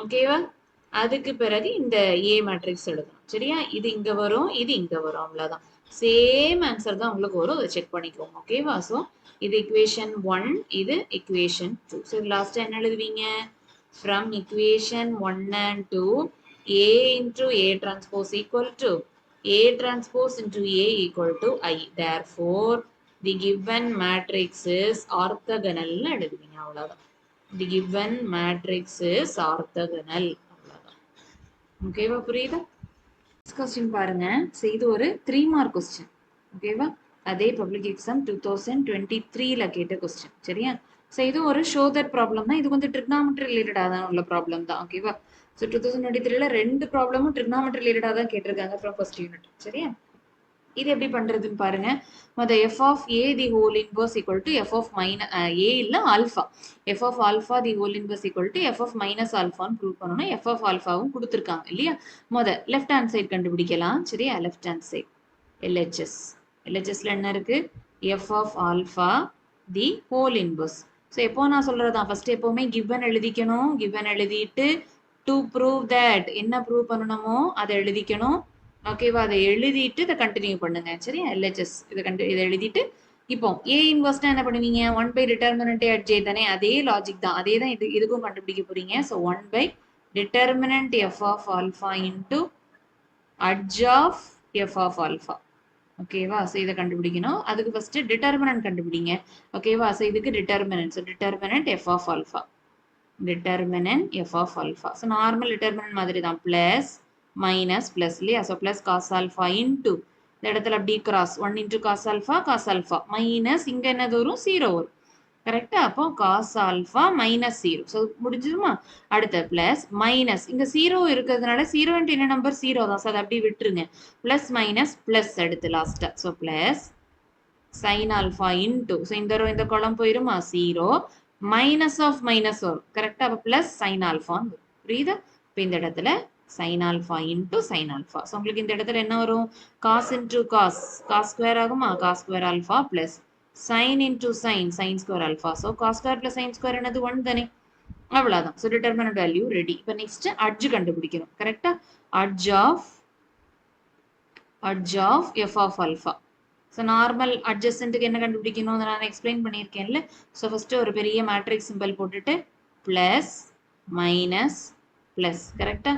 ஓகேவா? அதுக்கு பிறகு இந்த ஏ மேட்ரிக்ஸ் எழுதணும். சரியா? இது இங்க வரும், இது இங்க வரும். அவ்வளவுதான். சேம் ஆன்சர் தான் உங்களுக்கு வரும். அதை செக் பண்ணிக்கோங்க. ஓகேவா? ஸோ இது equation 1, இது equation 2. ஸோ லாஸ்ட் என்ன எழுதுவீங்க? From equation 1 and 2, A into A transpose equal to A transpose into A equal to I. Therefore, the given matrix is orthogonal. The given matrix is orthogonal. Okay, புரியுதா? Next question பாருங்க. So இது ஒரு 3 mark question. ஓகேவா? அதே பப்ளிக் எக்ஸாம் 2023ல கேட்ட கொஸ்டின். சரியா? ஸோ இது ஒரு ஷோதர் ப்ராப்ளம் தான். இது கொஞ்சம் ட்ரிக்னாமெட்ரி ரிலேட்டடாக உள்ள ப்ராப்ளம் தான். ஓகேவா? ஸோ 2023ல 2 ப்ராப்ளமும் ட்ரிக்னாமெட்ரி ரிலேட்டடாக தான் கேட்டிருக்காங்க ஃப்ரம் ஃபர்ஸ்ட் யூனிட். சரியா? இது எப்படி பண்றதுன்னு பாருங்க. மொதல் f of a the whole inverse equal to f of minus a இல்ல alpha. f of alpha the whole inverse equal to f of minus alpha ன்னு ப்ரூவ் பண்ணனும். f of alphaவும் கொடுத்திருக்காங்க இல்லையா? மொதல் லெஃப்ட் ஹேண்ட் சைடு கண்டுபிடிக்கலாம். சரியா? Left hand side LHS. LHSல என்ன இருக்கு? f of alpha the whole inverse. So எப்போ நான் சொல்றதான் ஃபர்ஸ்ட் எப்பவுமே given எழுதிக்கணும். given எழுதிட்டு to prove that என்ன ப்ரூவ் பண்ணணுமோ அதை எழுதிக்கணும். ஓகேவா? அதை எழுதிட்டு இதை கண்டினியூ பண்ணுங்க. சரியா? LHS இதை எழுதிட்டு இப்போ A இன்வர்ஸ்னா என்ன பண்ணுவீங்க? 1 by determinant at J தானே? அதே லாஜிக் தான். அதே தான் இதுக்கும் கண்டுபிடிக்க போறீங்க. So 1 by determinant f of alpha into adj of f of alpha. ஓகேவா? ஸோ இதை கண்டுபிடிக்கணும். அதுக்கு ஃபர்ஸ்ட் டிட்டர்மினன்ட் கண்டுபிடிங்க. ஓகேவா? ஸோ இதுக்கு determinant. So determinant f of alpha. Determinant f of alpha. So normal determinant மாதிரி தான். Plus, minus, plus இல்லையா? So plus cos alpha into இந்த இடத்துல அப்படி cross 1 into cos alpha, minus இங்க என்னது வரும்? 0 வரும். கரெக்டா? அப்போ cos alpha minus 0. So முடிஞ்சுதுமா? அடுத்த plus, minus. இங்க 0 இருக்கிறதுனால 0 into என்ன நம்பர்? 0 தான். So அதை அப்படி விட்டுருங்க. Plus, minus, plus அடுத்து லாஸ்டா. So plus sin alpha into. So இந்த row இந்த column போயிருமா? 0. minus of minus வரும். கரெக்டா? அப்ப plus sin alpha வரும். புரியுதா? இப்ப இந்த இடத்துல sin alpha into sin alpha. So உங்களுக்கு இந்த இடத்துல என்ன வரும்? cos into cos. cos square ஆகுமா? cos square alpha plus sin into sin. sin square alpha. So cos square plus sin square என்னது 1 தானே? அவ்வளவுதான். So determinant value ready. இப்ப next adj கண்டுபிடிக்கணும். கரெக்டா? adj of f of alpha. So normal அட்ஜஸ்டன்ட்டுக்கு என்ன கண்டுபிடிக்கணும் நான் எக்ஸ்பிளைன் பண்ணியிருக்கேன்ல. ஸோ ஃபஸ்ட்டு ஒரு பெரிய மேட்ரிக்ஸ் சிம்பிள் போட்டுட்டு ப்ளஸ் மைனஸ் ப்ளஸ். கரெக்டாக?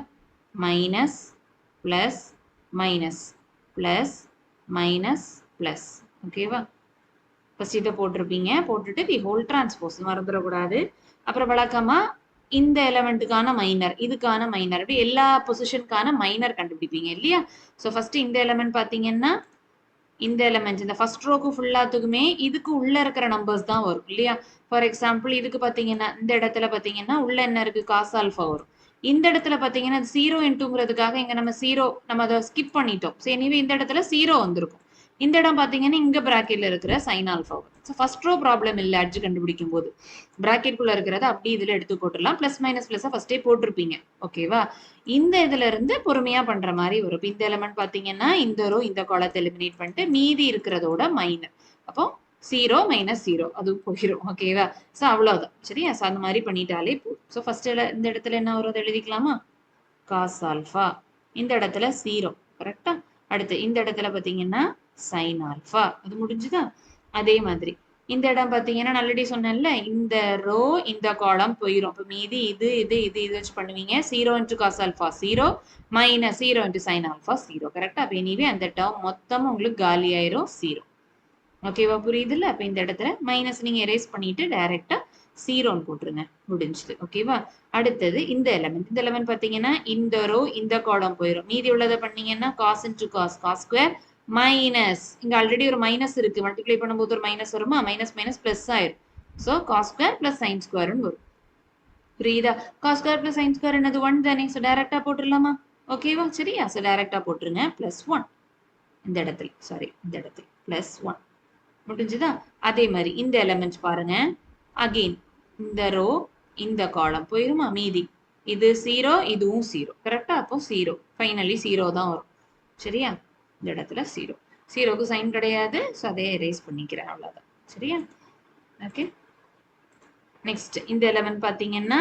Minus plus minus plus minus plus. ஓகேவா? ஃபஸ்ட் இதை போட்டிருப்பீங்க. போட்டுட்டு தி ஹோல் டிரான்ஸ்போஸ் மறந்துடக்கூடாது. அப்புறம் வழக்கமாக இந்த எலமெண்ட்டுக்கான மைனர், இதுக்கான மைனர், அப்படி எல்லா பொசிஷனுக்கான மைனர் கண்டுபிடிப்பீங்க இல்லையா? ஸோ ஃபஸ்ட்டு இந்த எலமெண்ட் பார்த்தீங்கன்னா இந்த எலிமெண்ட் இந்த ஃபர்ஸ்ட் ரோக்கு ஃபுல்லாத்துக்குமே இதுக்கு உள்ள இருக்கிற நம்பர்ஸ் தான் வரும் இல்லையா? ஃபார் எக்ஸாம்பிள் இதுக்கு பார்த்தீங்கன்னா இந்த இடத்துல பார்த்தீங்கன்னா உள்ள என்ன இருக்கு? காஸ் ஆல்ஃபா வரும். இந்த இடத்துல பார்த்தீங்கன்னா 0 இன்ட்டுங்கிறதுக்காக இங்க நம்ம அதை ஸ்கிப் பண்ணிட்டோம். ஸோ எனிவே இந்த இடத்துல 0 வந்திருக்கும். இந்த இடம் பார்த்தீங்கன்னா இங்க பிராக்கெட்ல இருக்கிற சைன் ஆல்ஃபா வரும். ஸோ ஃபர்ஸ்ட் ரோ ப்ராப்ளம் இல்லை அட்ஜ் கண்டுபிடிக்கும் போது. பிராக்கெட்குள்ள இருக்கிறத அப்படி இதுல எடுத்து போட்டுடலாம். பிளஸ் மைனஸ் பிளஸ் ஃபர்ஸ்டே போட்டிருப்பீங்க. ஓகேவா? இந்த இதுல இருந்து பொறுமையா பண்ற மாதிரி வரும். இந்த எலிமெண்ட் பாத்தீங்கன்னா இந்த ரோ இந்த காலத்தை எலிமினேட் பண்ணிட்டு மீதி இருக்கிறதோட மைனர். அப்போ 0 மைனஸ் 0 அது போயிடும். ஓகேவா? ஸோ அவ்வளவுதான். சரியா? ஸோ அந்த மாதிரி பண்ணிட்டாலே போதும். ஸோ ஃபர்ஸ்ட் இந்த இடத்துல என்ன வரும் எழுதிக்கலாமா? Cos alpha. இந்த இடத்துல 0. கரெக்டா? அடுத்து இந்த இடத்துல பாத்தீங்கன்னா சைன் ஆல்ஃபா. அது முடிஞ்சுதா? அதே மாதிரி இந்த இடம் பாத்தீங்கன்னா நல்லடி சொன்னேன்ல, இந்த ரோ இந்த காலம் போயிடும். இப்போ மீதி இது வச்சு பண்ணுவீங்க. 0 into cos alpha 0 minus 0 into sin alpha 0. கரெக்டா? அப்ப எனிவே அந்த டேர்ம் மொத்தம் உங்களுக்கு காலி ஆயிரும் 0. ஓகேவா? புரியுதுல்ல? அப்ப இந்த இடத்துல மைனஸ் நீங்க எரேஸ் பண்ணிட்டு டைரக்டா 0 போட்டுருங்க. முடிஞ்சுது. ஓகேவா? அடுத்தது இந்த எலிமெண்ட் பாத்தீங்கன்னா இந்த ரோ இந்த காலம் போயிடும். மீதி உள்ளதை பண்ணீங்கன்னா cos into cos square minus இங்க ஆல்ரெடி ஒரு மைனஸ் இருக்கு. மல்டிப்ளை பண்ணும்போது ஒரு மைனஸ் வருமா? மைனஸ் மைனஸ் பிளஸ் ஆயிரும். So cos square plus sine ஸ்கொயர்னு வரும். புரியுதா? Cos square plus sine square என்னது 1 தானே? ஸோ டைரக்டா போட்டுடலாமா? ஓகேவா? சரியா? ஸோ டைரக்டா போட்டுருங்க. பிளஸ் 1 இந்த இடத்துல பிளஸ் 1 முடிஞ்சுதா? அதே மாதிரி இந்த எலிமெண்ட்ஸ் பாருங்க. அகெயின் இந்த ரோ இந்த காலம் போயிருமா? மீதி இது 0 இதுவும் 0. கரெக்டா? அப்போ 0 ஃபைனலி 0 தான் வரும். சரியா? இந்த இடத்துல 0. 0க்கு சைன் கிடையாது. ஸோ அதே எரேஸ் பண்ணிக்கிறேன். அவ்வளோதான். சரியா? ஓகே. நெக்ஸ்ட் இந்த எலிமெண்ட் பார்த்தீங்கன்னா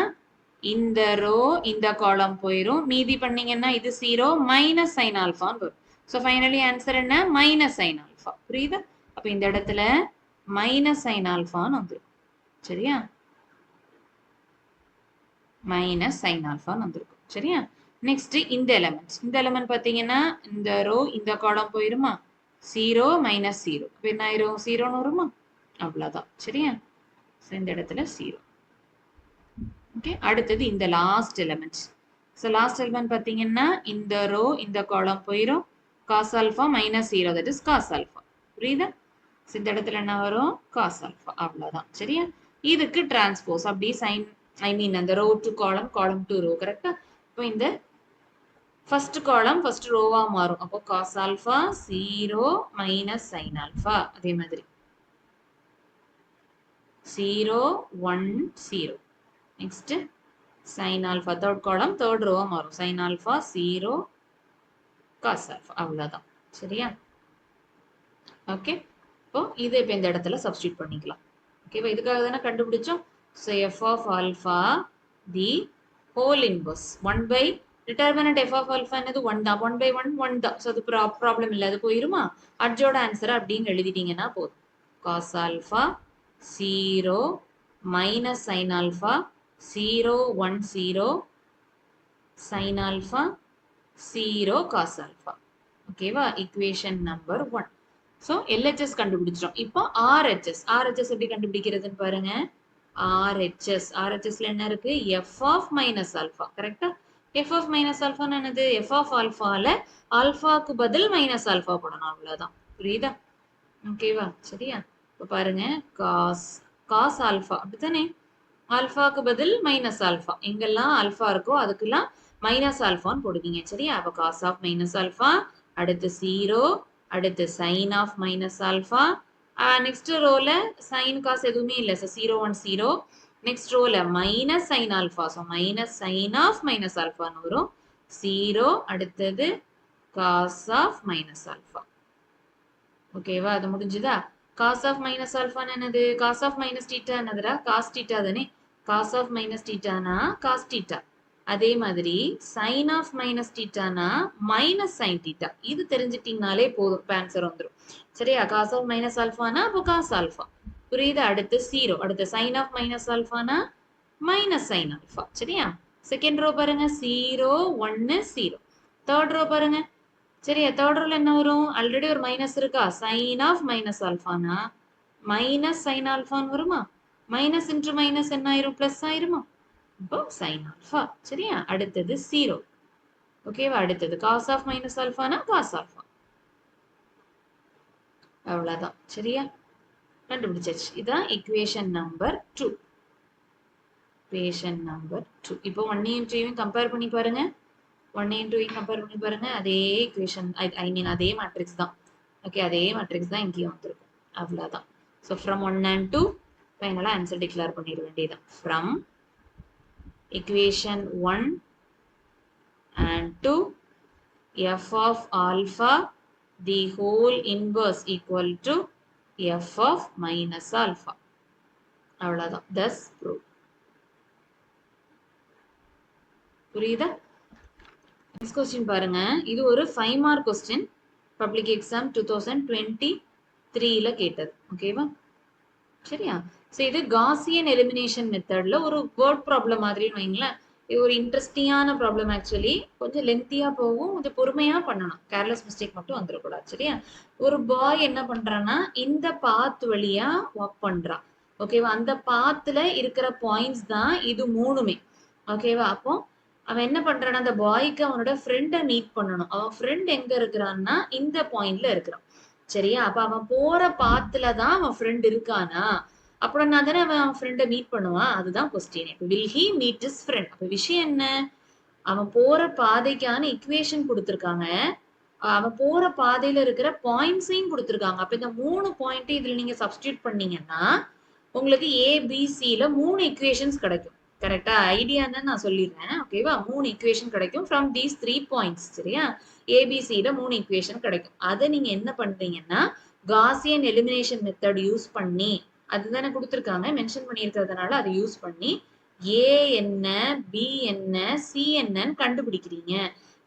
இந்த ரோ இந்த காலம் போயிடும். மீதி பண்ணீங்கன்னா இது 0 மைனஸ் சைன் ஆல்ஃபான்னு வரும். ஸோ ஃபைனலி ஆன்சர் என்ன? Minus sine alpha. புரியுதா? அப்போ இந்த இடத்துல மைனஸ் சைன் ஆல்ஃபான்னு வந்துடும். சரியா? மைனஸ் சைன் ஆல்ஃபான்னு வந்துருக்கும். சரியா? நெக்ஸ்ட் இந்த எலிமெண்ட் பார்த்தீங்கன்னா இந்த ரோ இந்த காலம் போயிருமா? 0 மைனஸ் 0. இப்போ என்ன ஆயிரும்? 0ன்னு வருமா? அவ்வளோதான். சரியா? இந்த இடத்துல 0. ஓகே. அடுத்தது இந்த last element. So last element பார்த்தீங்கன்னா இந்த ரோ இந்த காலம் போயிடும். Cos alpha minus 0 that is cos alpha. புரியுதா? இந்த இடத்துல என்ன வரும்? Cos alpha. அவ்வளோதான். சரியா? இதுக்கு டிரான்ஸ்போஸ் அப்படி சைன் அந்த ரோ டு காலம் காலம் டு ரோ. கரெக்டா? இப்போ இந்த ஃபர்ஸ்ட் காலம் ஃபர்ஸ்ட் ரோவா மாறும். அப்போ cos alpha 0 minus sine alpha. அதே மாதிரி 0 1 0. Next sine alpha third column third ரோவா மாறும். Sine alpha 0 cos alpha. அவ்வளோதான். சரியா? ஓகே. இப்போ இது இப்போ இந்த இடத்துல சப்ஸ்டியூட் பண்ணிக்கலாம். ஓகேவா? இதுக்காக தானே கண்டுபிடிச்சோம். So F of alpha the whole inverse 1 by determinant f of alpha என்னது 1 தான். 1 by 1 1 தான். ஸோ அது ப்ராப்ளம் இல்லை, அது போயிருமா? அட்ஜோட ஆன்சர் அப்படின்னு எழுதிட்டீங்கன்னா போதும். cos alpha 0 minus sin alpha 0 1 0 sin alpha 0 cos alpha. ஓகேவா? Equation number 1. So LHS கண்டுபிடிச்சிடும். இப்போ RHS எப்படி கண்டுபிடிக்கிறதுன்னு பாருங்க. RHSல என்ன இருக்கு? f of minus alpha. கரெக்டா? f of minus alpha என்னது? f of alphaல ஆல்பாக்கு பதில் மைனஸ் ஆல்பா போடணும், அவ்வளவுதான். புரியுதா? ஓகேவா? சரியா? இப்போ பாருங்க, cos ஆல்பா அப்படித்தானே? ஆல்பாக்கு பதில் மைனஸ் ஆல்பா. எங்கெல்லாம் ஆல்பா இருக்கோ அதுக்கெல்லாம் மைனஸ் ஆல்பான்னு போடுவீங்க. சரியா? அப்போ cos ஆஃப் மைனஸ் ஆல்பா, அடுத்து 0, அடுத்து sin of minus alpha, next ரோல sin cos எதுவுமே இல்லை, 0 1 0. நெக்ஸ்ட் ரோல minus sin alpha, so minus sin of minus ஆல்பான்னு வரும். 0, அடுத்தது cos ஆஃப் மைனஸ் ஆல்பா. ஓகேவா? அது முடிஞ்சுதா? cos ஆஃப் மைனஸ் ஆல்பான்னு என்னது? cos ஆஃப் மைனஸ் தீட்டா என்னதுடா? cos தீட்டா தானே? cos ஆஃப் மைனஸ் தீட்டானா cos தீட்டா. அதே மாதிரி sin ஆஃப் மைனஸ் தீட்டானா மைனஸ் sin தீட்டா. இது தெரிஞ்சிட்டீங்கனாலே போதும், ஆன்சர் வந்துடும். சரியா? cos ஆஃப் மைனஸ் ஆல்பானா அப்போ cos ஆல்பா. புரியுதா? அடுத்து 0, அடுத்து sin ஆஃப் மைனஸ் ஆல்பானா மைனஸ் sin ஆல்பா. சரியா? செகண்ட் ரோ பாருங்க, 0 1 0. தேர்ட் ரோ பாருங்க. சரியா? தேர்ட் ரோல என்ன வரும்? ஆல்ரெடி ஒரு மைனஸ் இருக்கா? sin ஆஃப் மைனஸ் ஆல்பானா மைனஸ் sin ஆல்பான்னு வருமா? மைனஸ் இன்டு மைனஸ் என்ன ஆயிரும்? பிளஸ் ஆயிருமா? இப்போ sin ஆல்பா. சரியா? அடுத்தது 0. ஓகேவா? அடுத்தது cos ஆஃப் மைனஸ் ஆல்பானா cos ஆல்பா. அவ்வளவுதான். சரியா? கண்டுபிடிச்சாச்சு. இதான் ஈக்குவேஷன் நம்பர் 2. Equation number 2. இப்போ 1ஐயும் 2ஐயும் கம்பேர் பண்ணி பாருங்க. 1ஐயும் 2ஐயும் கம்பேர் பண்ணி பாருங்க. அதே ஈக்குவேஷன், ஐ மீன் அதே மேட்ரிக்ஸ் தான். ஓகே, அதே மேட்ரிக்ஸ் தான் இங்கேயும் வந்திருக்கும். அவ்வளவுதான். ஸோ ஃப்ரம் 1 and 2 ஃபைனலாக ஆன்சர் டிக்ளேர் பண்ணிட வேண்டியதுதான். From equation 1 and 2, f of alpha the whole inverse equal to f of minus alpha. அவ்வளவுதான். thus proof. புரியுதா? நெக்ஸ்ட் கொஸ்டின் பாருங்க. இது ஒரு 5 மார்க் கொஸ்டின், பப்ளிக் எக்ஸாம் 2023ல கேட்டது. ஓகேவா? சரியா? ஸோ இது காசியன் எலிமினேஷன் மெத்தட்ல ஒரு வேர்ட் ப்ராப்ளம் மாதிரின்னு வைங்களேன். இது ஒரு இன்ட்ரெஸ்டிங்கான ப்ராப்ளம். ஆக்சுவலி கொஞ்சம் லென்த்தியா போகும், கொஞ்சம் பொறுமையா பண்ணணும். கேர்லெஸ் மிஸ்டேக் மட்டும் வந்துடக்கூடாது. சரியா? ஒரு பாய் என்ன பண்றான்னா இந்த பாத் வழியா வாக் பண்றான். ஓகேவா? அந்த பாத்துல இருக்கிற பாயிண்ட்ஸ் தான் இது மூணுமே. ஓகேவா? அப்போ அவன் என்ன பண்றான்னா, அந்த பாய்க்கு அவனோட ஃப்ரெண்டை மீட் பண்ணணும். அவன் ஃப்ரெண்ட் எங்க இருக்கிறான்னா இந்த பாயிண்ட்ல இருக்கிறான். சரியா? அப்ப அவன் போற பாத்துல தான் அவன் ஃப்ரெண்ட் இருக்கானா? அப்படின்னா தானே அவன் ஃப்ரெண்டை மீட் பண்ணுவான். அதுதான் கொஸ்டின். இப்போ will he meet his friend? அப்ப விஷயம் என்ன? அவன் போற பாதைக்கான இக்குவேஷன் கொடுத்துருக்காங்க, அவன் போற பாதையில இருக்கிற பாயிண்ட்ஸையும் கொடுத்துருக்காங்க. அப்ப இந்த 3 பாயிண்ட் இதுல நீங்க சப்ஸ்டியூட் பண்ணீங்கன்னா உங்களுக்கு ஏபிசில 3 இக்குவேஷன்ஸ் கிடைக்கும். கரெக்டா? ஐடியான்னு நான் சொல்லிடுறேன். ஓகேவா? 3 இக்குவேஷன் கிடைக்கும் ஃப்ரம் தீஸ் 3 பாயிண்ட்ஸ். சரியா? ஏபிசில 3 இக்குவேஷன் கிடைக்கும். அதை நீங்க என்ன பண்றீங்கன்னா காசியன் எலிமினேஷன் மெத்தட் யூஸ் பண்ணி, அதுதானே கொடுத்துருக்காங்க, மென்ஷன் பண்ணியிருக்கிறதுனால அதை யூஸ் பண்ணி ஏ என்ன, பி என்ன, சி என்னன்னு கண்டுபிடிக்கிறீங்க.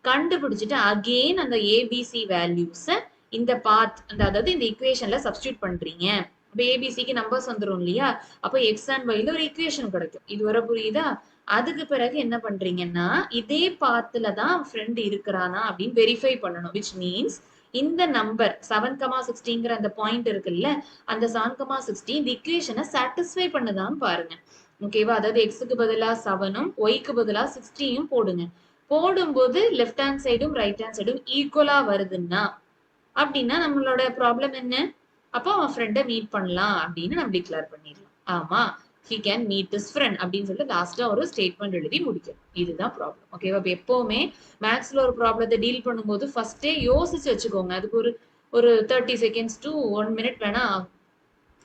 கண்டுபிடிச்சிட்டு அகெயின் அந்த ஏபிசி வேல்யூஸை இந்த பாத், அதாவது இந்த இக்குவேஷன்ல சப்ஸ்டியூட் பண்றீங்க. இப்போ ஏபிசிக்கு நம்பர்ஸ் வந்துடும் இல்லையா? அப்போ எக்ஸ் அண்ட் ஒய்ல ஒரு இக்குவேஷன் கிடைக்கும். இது வர புரியுதா? அதுக்கு பிறகு என்ன பண்றீங்கன்னா இதே பாத்துல தான் ஃப்ரெண்ட் இருக்கிறானா அப்படின்னு வெரிஃபை பண்ணணும். விச் மீன்ஸ் இந்த நம்பர் 7,16ங்கிற அந்த பாயிண்ட் இருக்குல்ல, அந்த 7,16 இந்த இக்குவேஷனை சாட்டிஸ்ஃபை பண்ணுதான்னு பாருங்க. ஓகேவா? அதாவது எக்ஸுக்கு பதிலா 7ம் ஒய்க்கு பதிலா 16யும் போடுங்க. போடும்போது லெஃப்ட் ஹேண்ட் சைடும் ரைட் ஹேண்ட் சைடும் ஈக்குவலா வருதுன்னா அப்படின்னா நம்மளோட ப்ராப்ளம் என்ன? அப்போ அவன் ஃப்ரெண்டை மீட் பண்ணலாம் அப்படின்னு நம்ம டிக்ளேர் பண்ணிடலாம். ஆமா, he can meet his friend அப்படின்னு சொல்லிட்டு லாஸ்டா ஒரு ஸ்டேட்மெண்ட் எழுதி முடிக்கணும். இதுதான் ப்ராப்ளம். ஓகேவா? எப்பவுமே மேத்ஸ்ல ஒரு ப்ராப்ளத்தை டீல் பண்ணும்போது ஃபர்ஸ்டே யோசிச்சு வச்சுக்கோங்க. அதுக்கு ஒரு 30 seconds to 1 minute வேணா.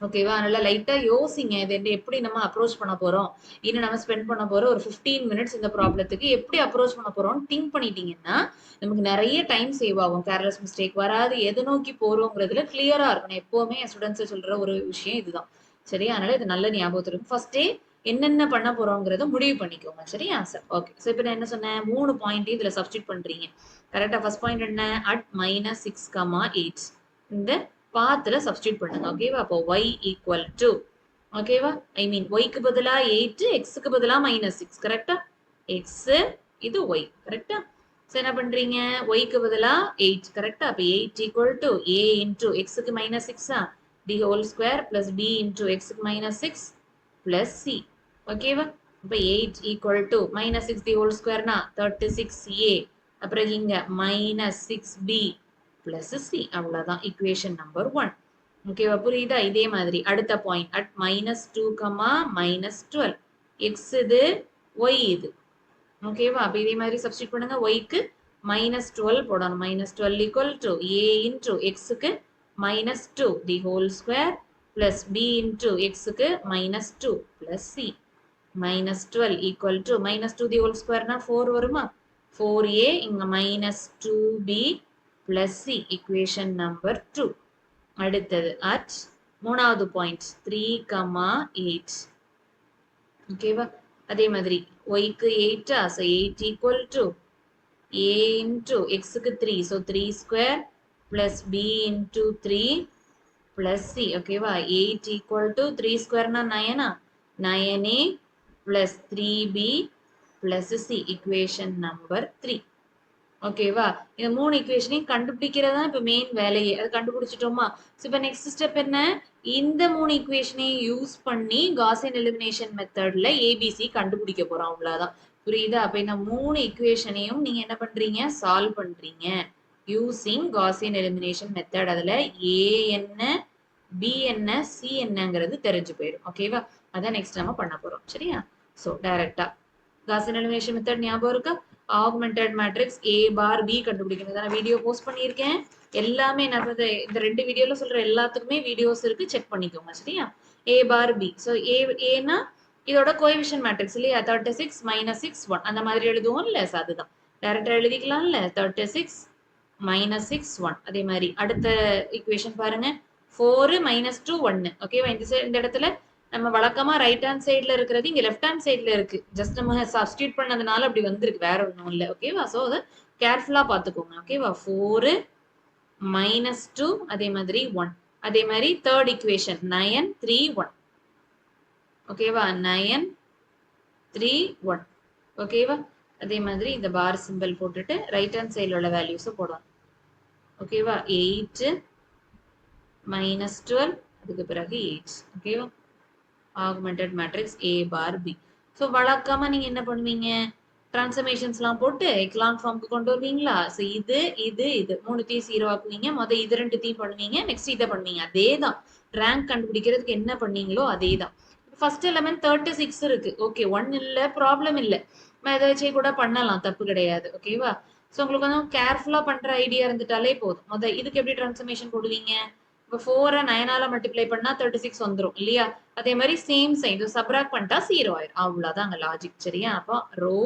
ஓகேவா? அதனால லைட்டா யோசிங்க, இது எப்படி நம்ம அப்ரோச் பண்ண போறோம், இன்னும் நம்ம ஸ்பெண்ட் பண்ண போறோம் ஒரு 15 minutes இந்த ப்ராப்ளத்துக்கு எப்படி அப்ரோச் பண்ண போறோம் திங்க் பண்ணிட்டீங்கன்னா நமக்கு நிறைய டைம் சேவ் ஆகும். கேர்லெஸ் மிஸ்டேக் வராது. எதை நோக்கி போறோங்கிறதுல கிளியரா இருக்கணும். எப்பவுமே என் ஸ்டூடெண்ட்ஸ் சொல்ற ஒரு விஷயம் இதுதான். சரியா? அதனால இது நல்ல ஞாபகத்துல இருக்கும். ஃபர்ஸ்டே என்னென்ன பண்ண போறோங்கிறத முடிவு பண்ணிக்கோங்க. சரியா சார்? ஓகே. ஸோ இப்போ நான் என்ன சொன்னேன்? 3 பாயிண்ட் இதுல சப்ஸ்டிட்யூட் பண்றீங்க. கரெக்ட்டா? ஃபர்ஸ்ட் பாயிண்ட் என்ன? at -6, 8 இந்த பாத்ல சப்ஸ்டிட்யூட் பண்ணுங்க. ஓகேவா? அப்போ y equal to ஓகேவா? ஐ மீன் yக்கு பதிலா 8, xக்கு பதிலா -6. கரெக்ட்டா? x இது y. கரெக்ட்டா? ஸோ என்ன பண்றீங்க? yக்கு பதிலா 8. கரெக்ட்டா? அப்ப 8 equal to a into xக்கு -6 the whole square plus b into xக்கு -6 plus c. ஓகேவா? அப்ப 8 equal to -6 the whole square னா 36a. அப்புறம் இங்க -6b plus c. அவ்வளவுதான் equation number 1. ஓகேவா? புரியுதா? இதே மாதிரி அடுத்த பாயிண்ட் at -2, -12 x இது y இது. ஓகேவா? அப்ப இதே மாதிரி சப்ஸ்டிட்யூட் பண்ணுங்க. yக்கு -12 போடணும். -12 equal to a into xக்கு -2 the whole square plus b into xக்கு -2 plus c. -12 equal to -2 the whole square னா 4 வருமா? 4a இங்க -2b plus c. equation number 2. அடுத்தது at மூணாவது பாயிண்ட் 3, 8. ஓகேவா? அதே மாதிரி yக்கு 8 so 8 equal to a into xக்கு 3 so 3 square plus b into 3 plus c. ஓகேவா? 8 equal to 3 square னா 9 9a plus 3b plus c. equation number 3. ஓகேவா? இந்த 3 ஈக்குவேஷனையும் கண்டுபிடிக்கிறதா இப்ப மெயின் வேலையே. அது கண்டுபிடிச்சிட்டோமா? சோ இப்ப நெக்ஸ்ட் ஸ்டெப் என்ன? இந்த 3 ஈக்குவேஷனையும் யூஸ் பண்ணி காஸியன் எலிமினேஷன் மெத்தட்ல ஏபிசி கண்டுபிடிக்க போறோம். அவ்வளவுதான். புரியுதா? அப்ப இந்த 3 ஈக்குவேஷனையும் நீங்க என்ன பண்றீங்க? சால்வ் பண்றீங்க. Using Gaussian elimination method. அதுல ஏ என்ன, பி என்ன, சி என்னங்கிறது தெரிஞ்சு போயிடும். ஓகேவா? அதான் நெக்ஸ்ட் நம்ம பண்ண போறோம். சரியா? சோ டைரக்டா காஸியன் எலிமினேஷன் மெத்தட் ஞாபகம் இருக்கா? Augmented matrix A bar B கண்டுபிடிக்கணும். நான் வீடியோ போஸ்ட் பண்ணியிருக்கேன். எல்லாமே நான் இந்த 2 வீடியோல சொல்ற எல்லாத்துக்குமே வீடியோஸ் இருக்கு. செக் பண்ணிக்கோங்க. சரியா? A bar B. ஸோ ஏனா இதோட கோஎஃபிஷியன்ட் மேட்ரிக்ஸ் இல்லையா? 36 -6 1 அந்த மாதிரி எழுதுவோம் இல்ல? அதுதான். டைரக்டா எழுதிக்கலாம்ல? 36 -6 1. அதே மாதிரி அடுத்த ஈக்குவேஷன் பாருங்க. 4 -2 1. ஓகேவா? இந்த இடத்துல நம்ம வழக்கமா ரைட் ஹேண்ட் சைடுல இருக்கிறது இங்க லெஃப்ட் ஹேண்ட் சைடுல இருக்கு. ஜஸ்ட் நம்ம சப்ஸ்டிட்யூட் பண்ணதுனால அப்படி வந்திருக்கு. வேற ஒண்ணும் இல்ல. ஓகேவா? சோ அத கேர்ஃபுல்லா பாத்துக்கோங்க. ஓகேவா? 4 -2 அதே மாதிரி 1. அதே மாதிரி தேர்ட் ஈக்குவேஷன் 9 3 1. ஓகேவா? 9 3 1. ஓகேவா? அதே மாதிரி இந்த பார் சிம்பல் போட்டுட்டு ரைட் ஹேண்ட் சைடுல உள்ள வேல்யூஸ் போடணும். ஓகேவா? 8 -12 அதுக்கு பிறகு 8. ஓகேவா? augmented matrix A bar B. So வழக்கமா நீங்க என்ன பண்ணுவீங்க? டிரான்ஸ்ஃபர்மேஷன்ஸ்லாம் போட்டு எக்லான் ஃபார்முக்கு கொண்டு வருவீங்களா? ஸோ இது மூணுத்தையும் 0 ஆக்குவீங்க. இது ரெண்டுத்தையும் பண்ணுவீங்க. நெக்ஸ்ட் இதை பண்ணுவீங்க. அதே தான். ரேங்க் கண்டுபிடிக்கிறதுக்கு என்ன பண்ணீங்களோ அதே தான். ஃபர்ஸ்ட் எலமெண்ட் 36 இருக்கு. ஓகே 1 இல்ல ப்ராப்ளம் இல்ல. நம்ம எதை வச்சே கூட பண்ணலாம். தப்பு கிடையாது. ஓகேவா? ஸோ உங்களுக்கு கொஞ்சம் கேர்ஃபுல்லா பண்ற ஐடியா இருந்துட்டாலே போதும். இதுக்கு எப்படி டிரான்ஸ்ஃபர்மேஷன் போடுவீங்க? இப்போ 4 9ஆல மல்டிப்ளை பண்ணா 36 வந்துரும் இல்லையா? அதே மாதிரி சேம் சைன் சப்ராக்ட் பண்ணிட்டா 0 ஆயிடும். அவ்வளவுதான் அங்க லாஜிக். சரியா? அப்போ row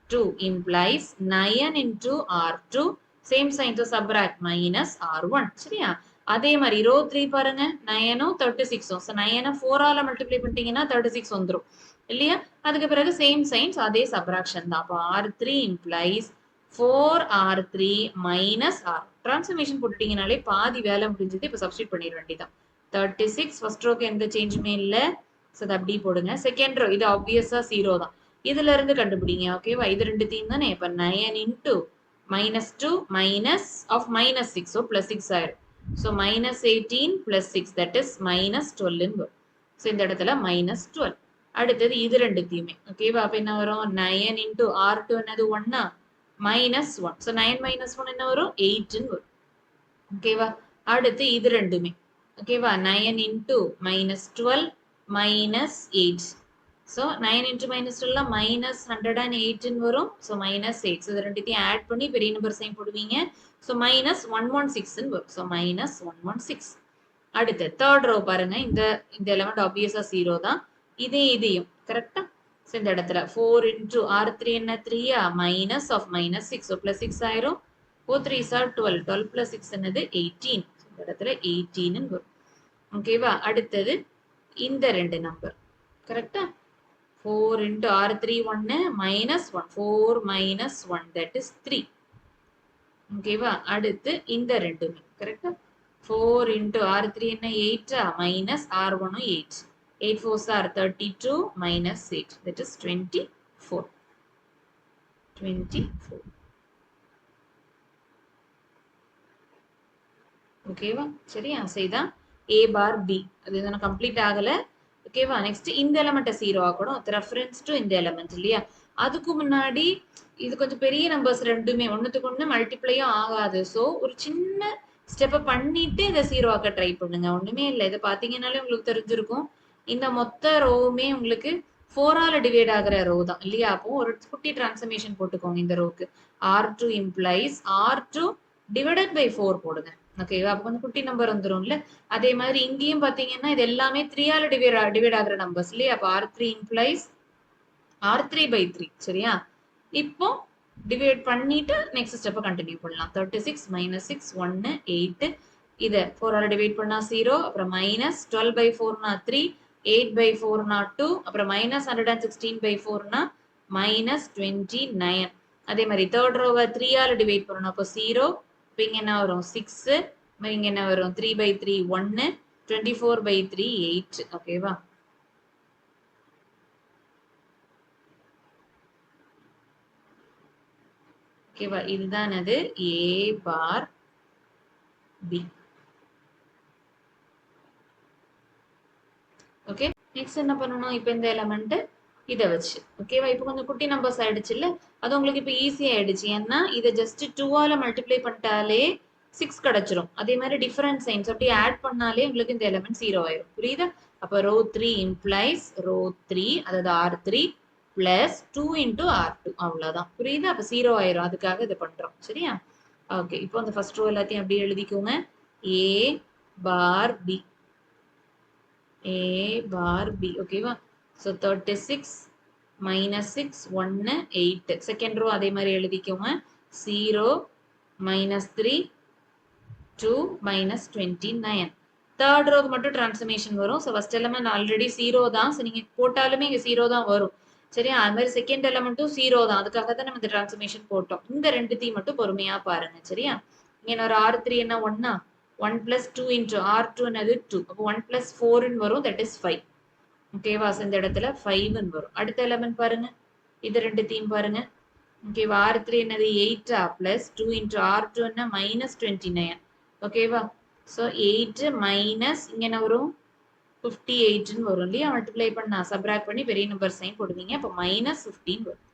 2 implies 9 into R2 same sign subtract minus R1. சரியா? அதே மாதிரி ரோ 3 பாருங்க 9 36. ஸோ 9 4ஆல மல்டிப்ளை பண்ணிட்டீங்கன்னா 36 வந்துரும் இல்லையா? அதுக்கு பிறகு சேம் சைன்ஸ் அதே சப்ராக்ஷன் தான். அப்போ R3 implies 4R3 minus R. Transformation போட்டுட்டீங்கனாலே பாதி வேலை முடிஞ்சது. இப்போ சப்ஸ்டிட் பண்ணிட வேண்டியதான். 36 ஃபர்ஸ்ட் ரோக்கு எந்த சேஞ்சுமே இல்லை. ஸோ அதை அப்படி போடுங்க. செகண்ட் ரோ இது ஆப்வியஸா 0 தான். இதுல இருந்து கண்டுபிடிங்க. ஓகேவா? இது ரெண்டுத்தையும் தானே. இப்போ 9 into -2 minus of -6. ஸோ +6 ஆயிடும். ஸோ -18 + 6 தட் இஸ் -12 வரும். ஸோ இந்த இடத்துல -12. அடுத்தது இது ரெண்டுத்தையுமே. ஓகேவா? அப்போ என்ன வரும்? 9 into R2 என்னது 1 -1. ஸோ 9 - 1 என்ன வரும்? 8 வரும். ஓகேவா? அடுத்து இது ரெண்டுமே. ஓகேவா? 9 into -12 -8. ஸோ 9 into -12 -108 வரும். ஸோ -8. ஸோ இது ரெண்டுத்தையும் ஆட் பண்ணி பெரிய நம்பர் சைன் போடுவீங்க. ஸோ -116 வரும். ஸோ -116. அடுத்து தேர்ட் ரோ பாருங்க. இந்த எலிமெண்ட் ஆப்வியஸா 0 தான். இதையும் கரெக்டா? ஸோ இந்த இடத்துல 4 into R3 என்ன 3 மைனஸ் ஆஃப் -6. ஸோ +6 ஆயிரும். 4 3s are 12. 12 plus 6 என்னது 18. இந்த இடத்துல 18 வரும். ஓகேவா? அடுத்தது இந்த ரெண்டு நம்பர் கரெக்டா? 4 into R3 1 minus 1. 4 minus 1 that is 3. ஓகேவா? அடுத்து இந்த ரெண்டுமே கரெக்டா? 4 into R3 என்ன 8 minus R1 8. 8 4s are 32 minus 8 that is 24. 24. ஓகேவா? சரியா? செய்தான் A bar B. அது இன்னும் கம்ப்ளீட் ஆகல. ஓகேவா? நெக்ஸ்ட் இந்த எலிமெண்ட்டை 0 ஆக்கணும். ரெஃபரன்ஸ் டு இந்த எலிமெண்ட் இல்லையா? அதுக்கு முன்னாடி இது கொஞ்சம் பெரிய நம்பர்ஸ் ரெண்டுமே ஒண்ணுத்துக்கு ஒண்ணு மல்டிப்ளையும் ஆகாது. ஸோ ஒரு சின்ன ஸ்டெப்பை பண்ணிட்டு இதை 0 ஆக்க ட்ரை பண்ணுங்க. ஒண்ணுமே இல்லை. இதை பார்த்தீங்கன்னாலே உங்களுக்கு தெரிஞ்சிருக்கும். இந்த மொத்த ரோவுமே உங்களுக்கு 4ஆல டிவைட் ஆகிற ரோ தான் இல்லையா? அப்போ ஒரு குட்டி டிரான்ஸ்ஃபர்மேஷன் போட்டுக்கோங்க இந்த ரோக்கு. R2 implies R2 divided by 4 போடுங்க. ஓகேவா? அப்போ கொஞ்சம் குட்டி நம்பர் வந்துரும்ல. அதே மாதிரி இங்கேயும் பாத்தீங்கன்னா இது எல்லாமே 3ஆல டிவைட் ஆகிற நம்பர்ஸ் இல்லையா? அப்போ R3 இம்ப்ளைஸ் R3 by 3. சரியா? இப்போ டிவைட் பண்ணிட்டு நெக்ஸ்ட் ஸ்டெப்பை கண்டினியூ பண்ணலாம். 36 minus 6 1 8. இதை 4ஆல டிவைட் பண்ணா 0. அப்புறம் மைனஸ் 12 by 4 3. 8 by 4 2. அப்புறம் மைனஸ் 116 by 4 மைனஸ் 29. அதே மாதிரி தேர்ட் ரோவை 3ஆல டிவைட் பண்ணணும். அப்போ 0. இப்போ இங்க என்ன வரும் 6. இங்க என்ன வரும் 3 by 3 1. 24 by 3 8. ஓகேவா? ஓகேவா? இதுதான் அது A bar B. Okay, next என்ன பண்ணணும்? இப்போ இந்த எலிமெண்ட் இதை வச்சு ஓகேவா? இப்போ கொஞ்சம் குட்டி நம்பர்ஸ் ஆயிடுச்சு இல்ல? அது உங்களுக்கு இப்போ ஈஸி ஆயிடுச்சு. ஏன்னா இதை ஜஸ்ட் 2ஆல மல்டிப்ளை பண்ணிட்டாலே 6 கிடைச்சிரும். அதே மாதிரி டிஃபரன்ஸ் சைன்ஸ் அப்படியே ஆட் பண்ணாலே உங்களுக்கு இந்த எலிமெண்ட் 0 ஆயிரும். புரியுதா? அப்போ ரோ 3 இம்ப்ளைஸ் ரோ 3 அதாவது R3 பிளஸ் 2 into R2 அவ்வளவுதான். புரியுதா? அப்போ 0 ஆயிரும். அதுக்காக இதை பண்றோம். சரியா? ஓகே, இப்போ அந்த ஃபர்ஸ்ட் ரோ எல்லாத்தையும் அப்படியே எழுதிக்கோங்க. A bar B. A bar B. ஓகேவா? So 36 minus 6 1 8. செகண்ட் ரோ அதே மாதிரி எழுதிக்கோங்க. 0 minus 3 2 minus 29. தேர்ட் ரோக்கு மட்டும் டிரான்ஸ்ஃபர்மேஷன் வரும். ஸோ ஃபர்ஸ்ட் எலிமெண்ட் ஆல்ரெடி 0 தான். ஸோ நீங்க போட்டாலுமே இங்க 0 தான் வரும். சரியா? அது மாதிரி செகண்ட் எலிமெண்ட்டும் 0 தான். அதுக்காக தான் நம்ம இந்த டிரான்ஸ்ஃபர்மேஷன் போட்டோம். இந்த ரெண்டுத்தையும் மட்டும் பொறுமையா பாருங்க. சரியா? இங்க ஒரு R3 என்ன 1 1 plus 2 into R2 என்னது 2. அப்போ 1 plus 4 வரும். that is 5. ஓகேவா? இந்த இடத்துல 5 வரும். அடுத்த எலிமெண்ட் பாருங்க. இது ரெண்டுத்தையும் பாருங்க. ஓகேவா? R3 என்னது 8 plus 2 into R2 என்ன minus 29. ஓகேவா? ஸோ 8 மைனஸ் இங்க என்ன வரும் 58 வரும் இல்லையா? மல்டிப்ளை பண்ணா சப்ராக்ட் பண்ணி பெரிய நம்பர் சைன் போடுவீங்க. அப்போ minus 15 வரும்.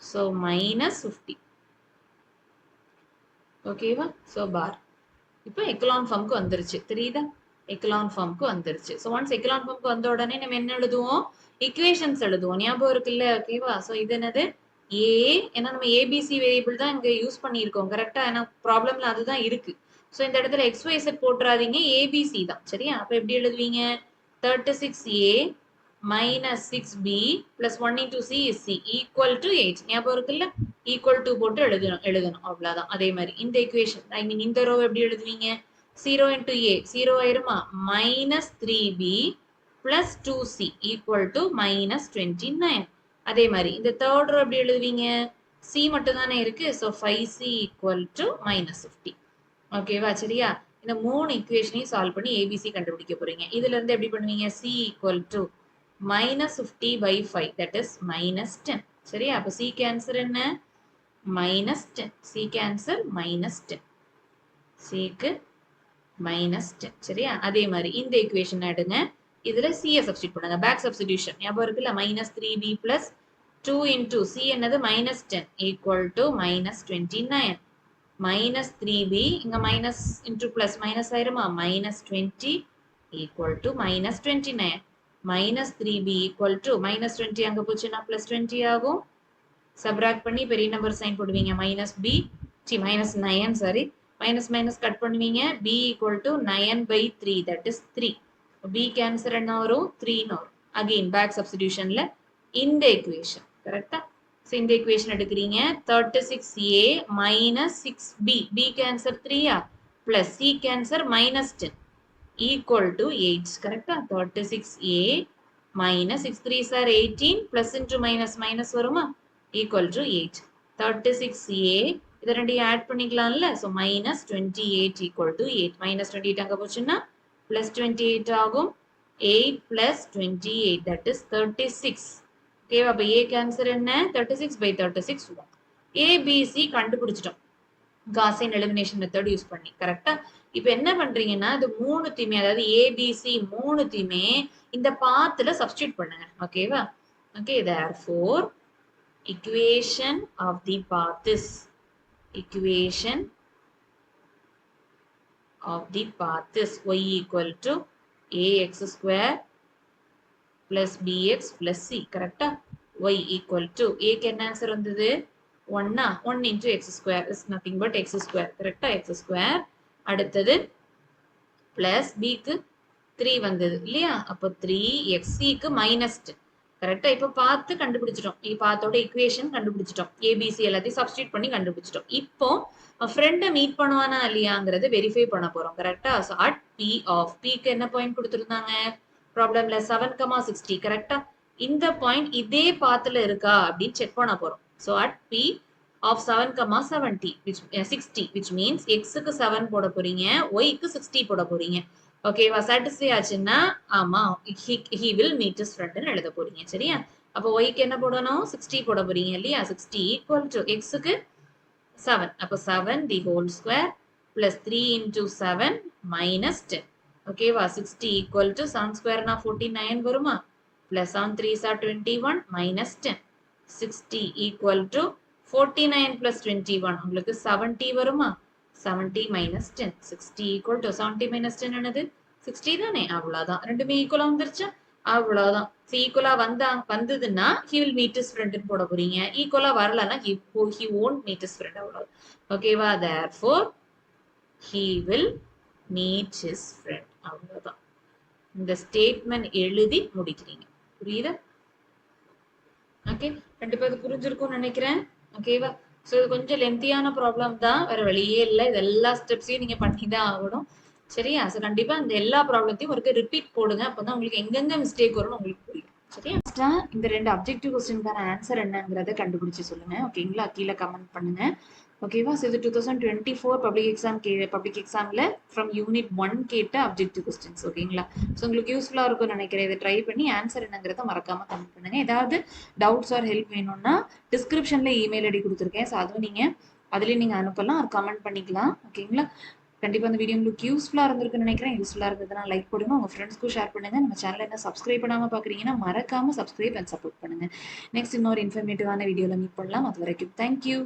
So minus 50. ஓகேவா? ஸோ பார் இப்போ எக்கலான் ஃபார்முக்கு வந்துருச்சு. தெரியுதா? எக்கலான் ஃபார்முக்கு வந்துருச்சு. ஸோ ஒன்ஸ் எக்கலான் ஃபார்முக்கு வந்த உடனே நம்ம என்ன எழுதுவோம்? ஈக்குவேஷன்ஸ் எழுதுவோம். ஞாபகம் இருக்குல்ல? ஓகேவா? ஸோ இது என்னது ஏ, ஏன்னா நம்ம ஏபிசி வேரியபிள் தான் இங்க யூஸ் பண்ணியிருக்கோம். கரெக்டா? ஏன்னா ப்ராப்ளம்ல அதுதான் இருக்கு. ஸோ இந்த இடத்துல XYZ போட்டுறாதீங்க, ஏபிசி தான். சரியா? அப்போ எப்படி எழுதுவீங்க? 36A minus 6B plus 1 into C is C equal to 8. ஞாபகம் இருக்குல்ல? equal to போட்டு எழுதணும் அவ்வளவுதான். அதே மாதிரி இந்த equation ஐ மீன் இந்த row எப்படி எழுதுவீங்க? 0 into A 0 ஆயிருமா? minus 3B plus 2C equal to minus 29. அதே மாதிரி இந்த third row எப்படி எழுதுவீங்க? C மட்டும் தானே இருக்கு. so 5C equal to minus 50. ஓகேவா? சரியா? இந்த மூணு equationையும் சால்வ் பண்ணி ABC கண்டுபிடிக்க போறீங்க. இதுல இருந்து எப்படி பண்ணுவீங்க? C equal to minus 50 by 5 that is minus 10. சரியா? அப்ப C கேன்சர் என்ன? minus 10. C cancer minus 10. C க்கு minus 10. சரியா? அதே மாதிரி இந்த equation எடுங்க. இதுல C சப்ஸ்டிட் பண்ணுங்க. பேக் சப்ஸ்டிடியூஷன் ஞாபகம் இருக்குல்ல? minus 3B plus 2 into C என்னது minus 10 equal to minus 29. minus 3B இங்க minus into plus minus ஆயிருமா? minus 20 equal to minus 29. minus 3B equal to minus 20 அங்க போச்சுன்னா plus 20 ஆகும். சப்ராக்ட் பண்ணி பெரிய நம்பர் சைன் போடுவீங்க. minus B minus 9 sorry minus minus cut பண்ணுவீங்க. B equal to 9 by 3 that is 3. B cancer என்ன வரும்? 3 வரும். அகைன் பேக் சப்ஸ்டிடியூஷன்ல இந்த equation கரெக்டா? ஸோ இந்த equation எடுக்கிறீங்க. 36A minus 6B B cancer 3 plus C cancer minus 10 equal to 8. கரெக்டா? 36A minus 6 3s are 18 plus into minus minus வருமா equal to 8 36a இதை ரெண்டையும் add பண்ணிக்கலாம்ல so minus 28 equal to 8 minus 28 அங்க போச்சுன்னா plus 28 ஆகும் 8 plus 28 that is 36 okay அப்ப a கேன்சர் என்ன 36 by 36 abc கண்டுபிடிச்சிட்டோம் Gaussian elimination method யூஸ் பண்ணி கரெக்ட்டா இப்போ என்ன பண்றீங்கன்னா இது மூணுத்தையுமே அதாவது ABC மூணுத்தையுமே இந்த பாத்ல சப்ஸ்டிட்யூட் பண்ணுங்க ஓகேவா okay therefore equation of the path is y equal to ax square plus bx plus c கரெக்ட்டா y equal to a க்கு என்ன ஆன்சர் வந்தது 1 1 into x square is nothing but x square கரெக்ட்டா x square அடுத்தது plus b க்கு 3 வந்தது இல்லையா அப்ப 3xc க்கு minus 10 கரெக்ட்டா இப்போ பாத்து கண்டுபிடிச்சிட்டோம் இந்த பாத்தோட ஈக்குவேஷன் கண்டுபிடிச்சிட்டோம் abc எல்லாத்தையும் சப்ஸ்டிட்யூட் பண்ணி கண்டுபிடிச்சிட்டோம் இப்போ ஃப்ரெண்ட மீட் பண்ணுவானா இல்லையாங்கறத வெரிஃபை பண்ண போறோம் கரெக்ட்டா so at p of p க்கு என்ன பாயிண்ட் கொடுத்திருந்தாங்க ப்ராப்ளம்ல 7,60 கரெக்ட்டா இந்த பாயிண்ட் இதே பாத்துல இருக்கா அப்படி செக் பண்ண போறோம் so at p of 7,70 which 60 which means x க்கு 7 போட போறீங்க y க்கு 60 போட போறீங்க ஓகேவா satisfy ஆச்சுன்னா ஆமா he will meet his friend ன்னு எழுத போறீங்க சரியா அப்ப y க்கு என்ன போடணும் 60 போட போறீங்க இல்லையா 60 equal to x க்கு 7 அப்ப 7 the whole square plus 3 into 7 minus 10 ஓகேவா 60 equal to 7 square னா 49 வருமா plus 7 3s are 21 minus 10 60 equal to 49 plus 21 உங்களுக்கு 70 வருமா 70 minus 10 60 equal to 70 minus 10 என்னது 60 தானே அவ்வளவுதான் ரெண்டுமே ஈக்குவலா வந்துருச்சா அவ்வளவுதான் ஈக்குவலா வந்ததுன்னா he will meet his friend ன்னு போட போறீங்க ஈக்குவலா வரலன்னா he won't meet his friend அவ்வளவு ஓகேவா therefore he will meet his friend அவ்வளவுதான் இந்த ஸ்டேட்மென்ட் எழுதி முடிக்கிறீங்க புரியுதா ஓகே கண்டிப்பா இது புரிஞ்சிருக்கும்னு நினைக்கிறேன் ஓகேவா சோ இது கொஞ்சம் லென்த்தியான ப்ராப்ளம் தான் வேற வழியே இல்ல இது எல்லா ஸ்டெப்ஸையும் நீங்க பண்ணி தான் ஆகணும் சரியா சோ கண்டிப்பா இந்த எல்லா ப்ராப்ளத்தையும் ஒருக்க ரிப்பீட் போடுங்க அப்பதான் உங்களுக்கு எங்கெங்க மிஸ்டேக் வரும்னு உங்களுக்கு புரியும் சரியா இந்த ரெண்டு அப்ஜெக்டிவ் क्वेश्चनக்கான ஆன்சர் என்னங்கறத கண்டுபிடிச்சு சொல்லுங்க ஓகேங்களா கீழ கமெண்ட் பண்ணுங்க ஓகேவா சோ இது 2024 பப்ளிக் எக்ஸாம்ல from unit 1 கேட்ட அப்ஜெக்டிவ் क्वेश्चंस ஓகேங்களா சோ உங்களுக்கு யூஸ்ஃபுல்லா இருக்கும்னு நினைக்கிறேன் இத ட்ரை பண்ணி ஆன்சர் என்னங்கறத மறக்காம கமெண்ட் பண்ணுங்க ஏதாவது டவுட்ஸ் ஆர் ஹெல்ப் வேணும்னா டிஸ்கிரிப்ஷன்ல இமெயில் ஐடி கொடுத்திருக்கேன் சோ அதுவும் நீங்க அதுலயே நீங்க அனுப்பலாம் ஆர் கமெண்ட் பண்ணிக்கலாம் ஓகேங்களா கண்டிப்பா இந்த வீடியோ உங்களுக்கு யூஸ்ஃபுல்லா இருந்திருக்குன்னு நினைக்கிறேன் யூஸ்ஃபுல்லா இருந்ததுன்னா லைக் போடுங்க உங்க ஃப்ரெண்ட்ஸ்க்கு ஷேர் பண்ணுங்க நம்ம சேனலை என்ன சப்ஸ்கிரைப் பண்ணாம பாக்குறீங்கன்னா மறக்காம சப்ஸ்கிரைப் அண்ட் சப்போர்ட் பண்ணுங்க நெக்ஸ்ட் இன்னொரு இன்ஃபர்மேட்டிவான வீடியோல மீட் பண்ணலாம் அது வரைக்கும் தேங்க்யூ